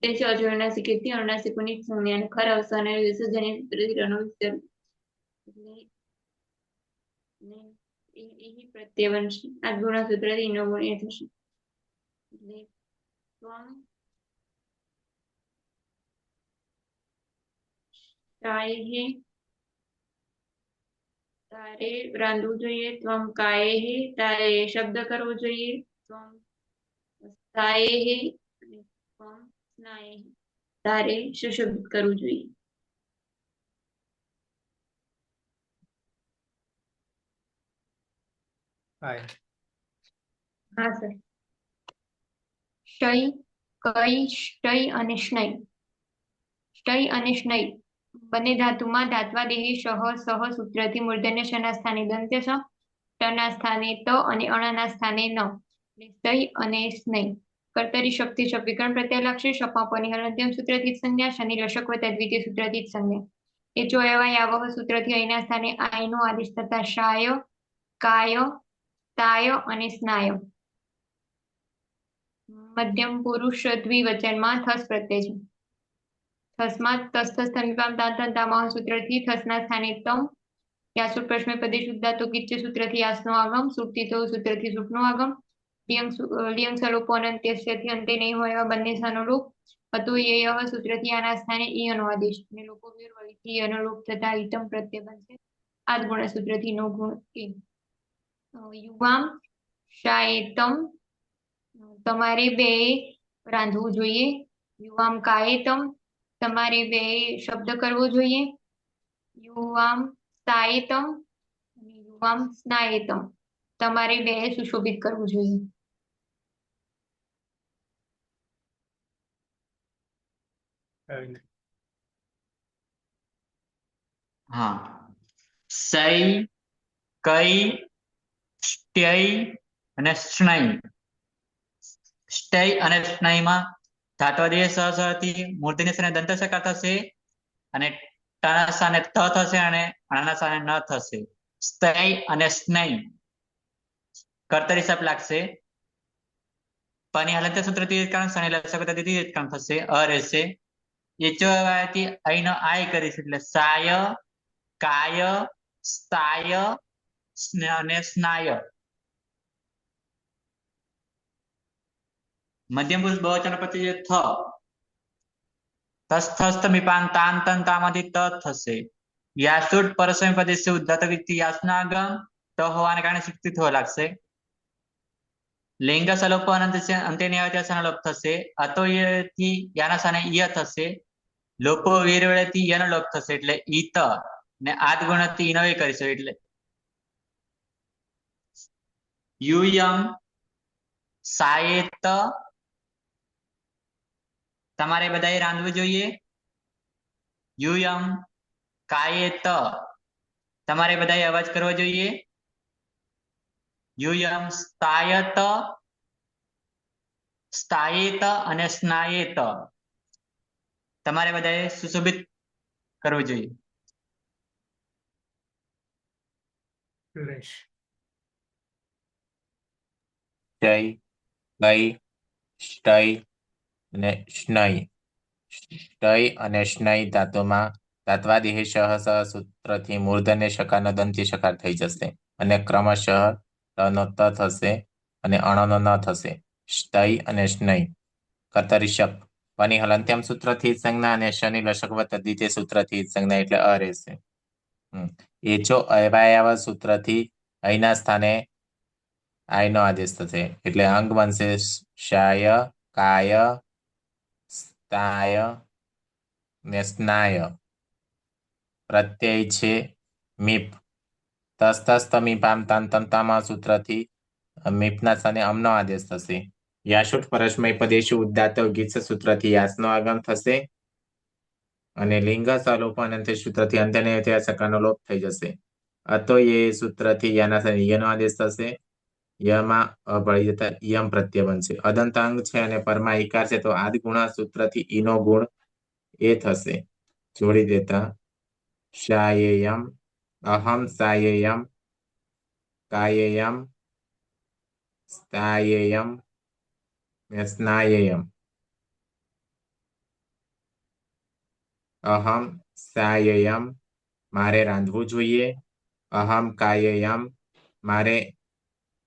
તે અજોનાસિકથી અનુનાસિકોની સંજ્ઞા અને ખર અવસાન વિસર્જનીય સૂત્રથી રનો વિસર્ગ એટલે પ્રત્યય બનશે આ ગુણ સૂત્રથી નો ગુણ એ થશે એટલે તારે રાંધવું જોઈએ ત્વમ કાયે તારે શબ્દ કરવો જોઈએ ત્વમ સ્થાયે અને ત્વમ સ્નાયે તારે સુશબ્દ કરવું જોઈએ આય હા સર સ્ટય કઈ સ્ટય અને સ્નય સ્ટય અને સ્નય બંને ધાતુમાં ધાત્વાદેહી સહ સૂત્રથી મૂર્ધન્ય શના સ્થાને દંત્ય સ ટના સ્થાને ત અને અણના સ્થાને ન સ્ટય અને સ્નય કર્તરી શક્તિ શબ્દીકરણ પ્રત્યય લાગશે શપમાં હલંત્યમ સૂત્રથી સંજ્ઞા શનિ લશક વત્તા દ્વિતીય સૂત્રથી સંજ્ઞા એ જો એવાયાવહ સૂત્રથી અહીંના સ્થાને આયનો આદેશ થતા શાય કાય તાય અને સ્નાય મધ્યમ પુરુષ દ્વિવચનમાં થસ પ્રત્યય છે થસમાં તસ્થસ્થમિપામ તાંતંતામહ સૂત્રથી થસના સ્થાને તમ યાસુટ પ્રશ્ન પદેશ ઉદાત્તો ગીચ્ય સૂત્રથી યાસનો આગમ સુક્તિતો સૂત્રથી સુખનો આગમ લિયંગ સ્વરૂપો અનંત્યસ્યથી અંતે નહીં હોય એવા બંને સ્થાનોરૂપ હતું યય સૂત્રથી આના સ્થાને ઈયનો આદેશ અને લોકો વળીથી અનુરૂપ થતા ઈતમ પ્રત્યય બનશે આ જ ગુણ સૂત્રથી નો ગુણ એ યુવામ શાયતમ તમારે બે રાંધવું જોઈએ યુવામ કાયેતમ તમારે બે શબ્દ કરવો જોઈએ યુવામ સાયેતમ અને યુવામ સ્નાયેતમ તમારે બે સુશોભિત કરવું જોઈએ હા સય કઈ સ્ટય અને સ્નય સ્ટય અને સ્નયમાં ધાત્વાદેહ સહથી મૂર્ધન્ય સ્થાને દંત સકાર થશે અને ટના સ્થાને ત થશે અને અણના સ્થાને ન થશે સ્તય અને સ્નય કર્તરી શબ્દ લાગશે પની હાલત સૂત્રથી કારણ શનિ લક્ષક પદ્ધતિથી કારણ થશે અ રહેશે એચો થી અહીંનો આય કરીશું એટલે સાય કાયસ્તાય અને સ્નાય મધ્યમ પુરુષ બહુવચન પછી જે થ તસ્થસ્થ મિપાન તાન તન તામાંથી ત થશે યાસુટ પરસ્મય પદે છે ઉદ્ધાત વ્યક્તિ યાસનાગમ ત હોવાને કારણે શિક્ષિત હોવા લાગશે લિંગ સલોપ અનંત છે અંતે નિયત લોપ થશે અતો થી યાના સ્થાને ય થશે લોપો વીરવેળેથી યનો લોપ થશે એટલે ઈત ને આદ ગુણથી ઈનો એ કરીશું એટલે યુયમ સાયેત તમારે બધાએ રાંધવું જોઈએ યુયમ કાયેત તમારે બધાએ અવાજ કરવો જોઈએ યુયમસ્તાયતસ્તાયેત અને સ્નાયેત તમારે બધાએ સુશોભિત કરવું જોઈએ સુરેશ જય ગઈ સ્ટય અને સ્નય સ્ટય અને સ્નય ધાતુમાં ધાત્વાદેહ સહ સૂત્રથી મૂર્ધન્ય શકારનો દંતી શકાર થઈ જશે અને ક્રમશઃ નો ત થશે અને અણનો ન થશે સ્તય અને સ્નય કર્તરી શપ પની હલંત્યમ સૂત્રથી સંજ્ઞા અને શનિ લશકવત દ્વિતીય સૂત્રથી સંજ્ઞા એટલે અ રહેશે એચો અવાયવ સૂત્રથી અહીંના સ્થાને આયનો આદેશ થશે એટલે અંગ બનશે શાય કાયસ્તાય ને સ્નાય પ્રત્યય છે મીપ તસ્તસ્તમીપામ તંતંતામાં સૂત્રથી મીપના સ્થાને અમનો આદેશ થશે યાશુટ પરસ્મય પદેશુ ઉદ્દાત ગીત સૂત્રથી યાસનો આગમ થશે અને લિંગ સલોપ અનંત સૂત્રથી અંત્યને સકારનો લોપ થઈ જશે અતો એ સૂત્રથી યાના સ્થાને યનો આદેશ થશે યમાં અભળી જતા યમ પ્રત્યય બનશે અદંતાંગ છે અને પરમાં ઈકાર છે તો આદિ ગુણા સૂત્રથી ઈનો ગુણ એ થશે જોડી દેતા શાયેયમ અહમ સાયેયમ કાયેયમસ્તાયેયમ સ્નાયેયમ અહમ સાયેયમ મારે રાંધવું જોઈએ અહમ કાયેયમ મારે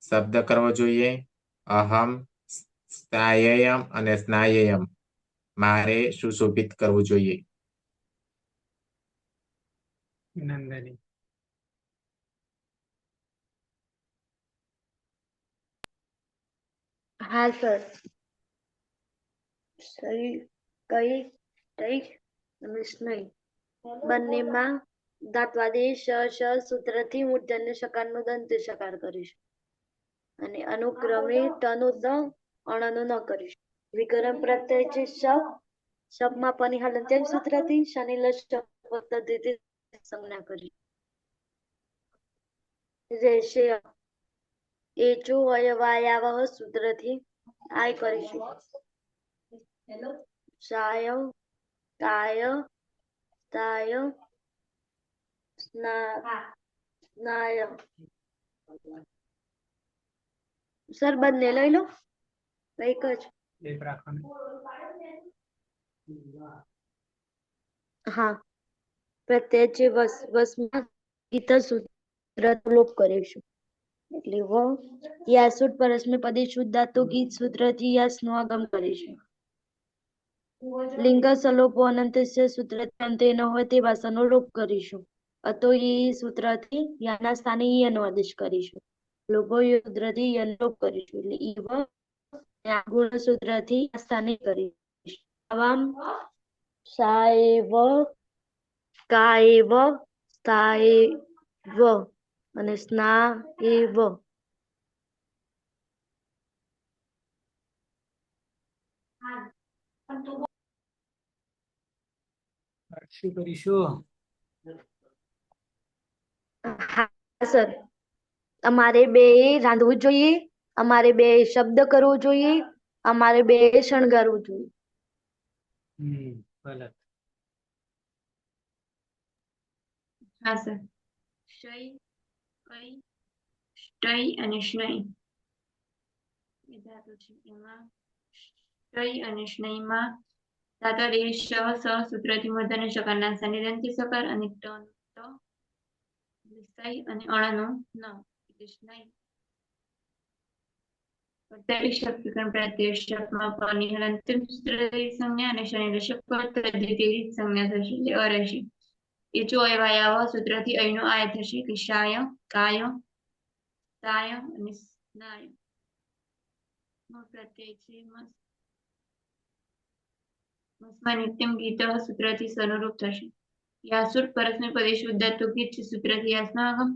શબ્દ કરવો જોઈએ અહમસ્તાયેયમ અને સ્નાયેયમ મારે સુશોભિત કરવું જોઈએ નંદની હા સર સહી કઈ કઈ અને સ્નય બંનેમાં ધાત્વાદેશ શ સૂત્રથી મૂર્ધન્ય શકારનો દંત શકાર કરીશું અને અનુક્રમે તનો દ અણનો ન કરીશું વિકરણ પ્રત્યય છે શબમાં પની હલંત્યમ સૂત્રથી શનિ લક્ષ પદ્ધતિથી સંજ્ઞા કરી રહેશે એચો અયવાયાવહ સૂત્રથી આય કરીશું શાય કાય તાય સ્નાય સર બંને લઈ લો એક જ એક રાખવાનું હા પ્રત્યય છે વસમાં ગીત સૂત્ર લોપ કરીશું એટલે વ યાસુટ પરસ્મે પદે શુદ્ધાતો ગીત સૂત્રથી યાસનો આગમ કરીશું લિંગ સલોપો અનંતસ્ય સૂત્રથી અંતે ન હોય તે ભાષાનો લોપ કરીશું અતો એ સૂત્રથી યાના સ્થાને યનો આદેશ કરીશું લોપો સૂત્રથી યનો લોપ કરીશું એટલે ઈવ ગુણ સૂત્રથી સ્થાને કરીશું આવામ સાએવ કાએવ તાએવ અને સ્નાએવ શું કરીશું હા સર અમારે બે રાંધવું જોઈએ અમારે બે શબ્દ કરવો જોઈએ અમારે બે શણગારવું જોઈએ ભલે હા સર શય કઈ સ્ટય અને સ્નય ધાતુ છે એમાં ષ્ટઈ અને શ્નઈમાં ધાત્વાદેશ શ સ સૂત્રથી મૂર્ધન્ય શકારના સાનિધ્યંત્ય સકાર અને ટ ત વિષય અને અણનો ન એટલે શ્નઈ. કર્તારી શબ્દકરણ પ્રત્યય શબ્દમાં પની હલંત્યમ સૂત્રથી સંજ્ઞા અને શનિ શબ્દ તદ્ધિતેરી સંજ્ઞા થશે એટલે અ રહેશે. એ જો અયવાયાવ સૂત્રથી અહીંનો આય થશે એટલે શાય કાય તાય અને સ્નાય. પ્રત્યય છે મસ્માં નિત્યમ ગીત સૂત્રથી સનુરૂપ થશે. યાસુર પરસ્મય પદે શુદ્ધાત્વ ગીત છે સૂત્રથી યાસનાગમ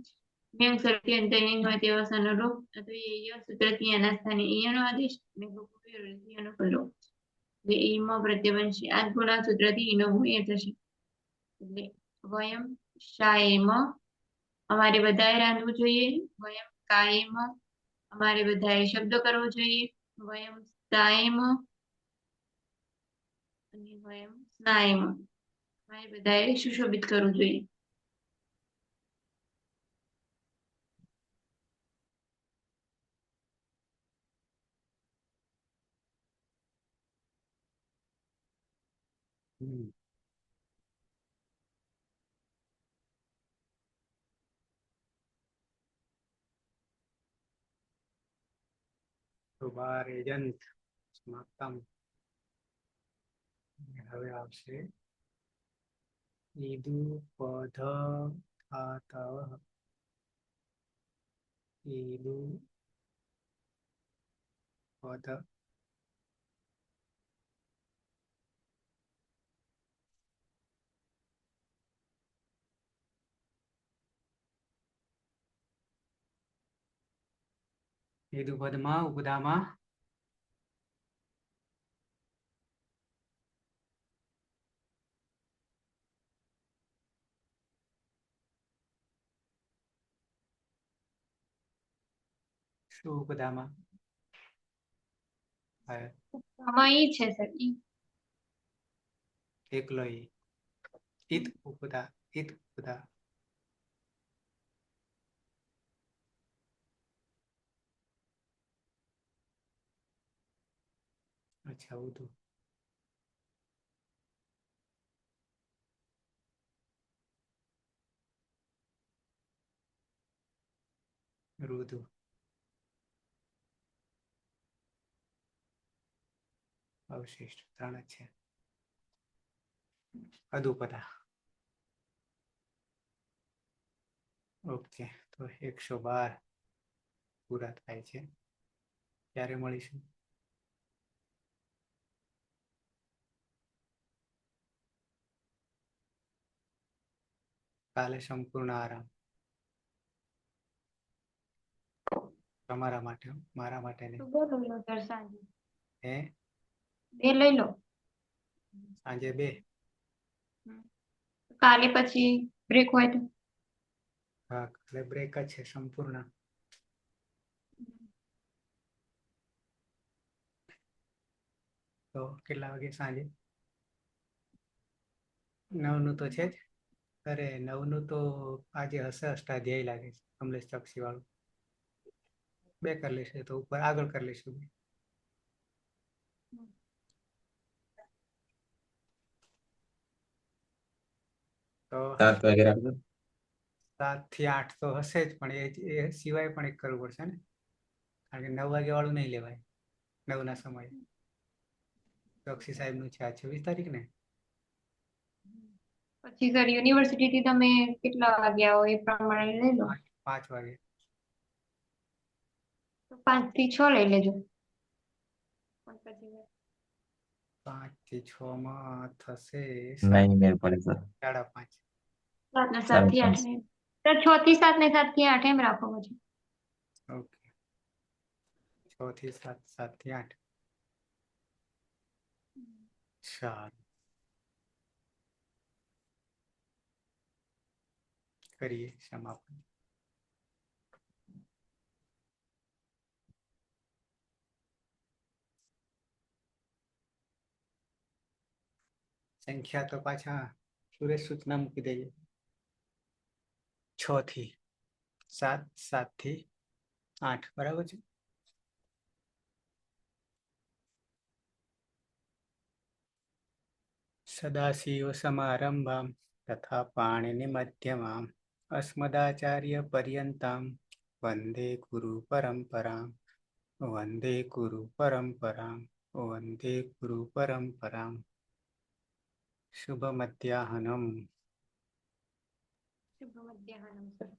વ્યંગ સરથી અંતર્યંગ હોય તેવા સનુરૂપ અથવા ય સૂત્રથી એના સ્થાને ઈયનો આદેશ અને ઈયનો પલ્લો એટલે ઈમાં પ્રત્યય બનશે. આ ગુણા સૂત્રથી ઈનો ગુણ એ થશે એટલે વયમ શાયેમ અમારે બધાએ રાંધવું જોઈએ. વયમ કાયેમ અમારે બધાએ શબ્દ કરવો જોઈએ. વયમ સ્થાયેમ અને વયમ સ્નાયેમ અમારે બધાએ સુશોભિત કરવું જોઈએ. તો 12 એજન્ટ સમાપ્તમ. હવે આવશે ઈદુ પધ ધાતવ. ઈદુ પધ ઈદુ પદમાં ઉપધામાં શું ઉપધામાં આમાં ઈ છે સર ઈ. એકલો ઈ. ઈત ઉપધા ઈત ઉપધા. અચ્છા ઉધુ. રુધુ. અવશિષ્ટ 3 જ છે. અદુપદા. ઓકે તો 112 પૂરા થાય છે. ક્યારે મળીશું? કાલે સંપૂર્ણ આરામ તમારા માટે, મારા માટે નહીં. બોલો લો સર સાંજે હે 2 લઈ લો. સાંજે 2. કાલે પછી બ્રેક હોય તો હા કાલે બ્રેક જ છે સંપૂર્ણ. તો કેટલા વાગે સાંજે? 9 નું તો છે જ. અરે 9 નું તો આજે હશે અષ્ટાધ્યાયી લાગે છે કમલેશ ચોકસી વાળું. 2 કરી લેશે તો ઉપર આગળ કરી લેશું. તો 7 વાગે રાખજો. 7 થી 8 તો હશે જ, પણ એ સિવાય પણ એક કરવું પડશે ને, કારણ કે 9 વાગે વાળું નહીં લેવાય 9 ના સમયે. ચોકસી સાહેબ નું છે આ 26 તારીખ ને. પછી સર યુનિવર્સિટી થી તમે કેટલા વાગે આવો એ પ્રમાણે લઈ લો. 5 વાગે. તો 5 થી 6 લઈ લેજો. 5 થી 6 માં થશે નહીં મેળ પડે સર. 5:30. 7 ને 7 થી 8 સર 6 થી 7 ને 7 થી 8 એમ રાખો પછી. ઓકે 6 થી 7, 7 થી 8. સારું કરીએ સમાપન. સંખ્યા તો પાછા સુરેશ સૂચના મૂકી દઈએ. 6 થી 7, 7 થી 8 બરાબર છે. सदाशिवसमारम्भां तथा पाणिनिमध्यमाम् अस्मदाचार्यपर्यन्तां वन्दे गुरुपरम्परां वन्दे गुरुपरम्परां वन्दे गुरुपरम्परां शुभमध्याह्नम् શુભ મધ્યાહનમ સર.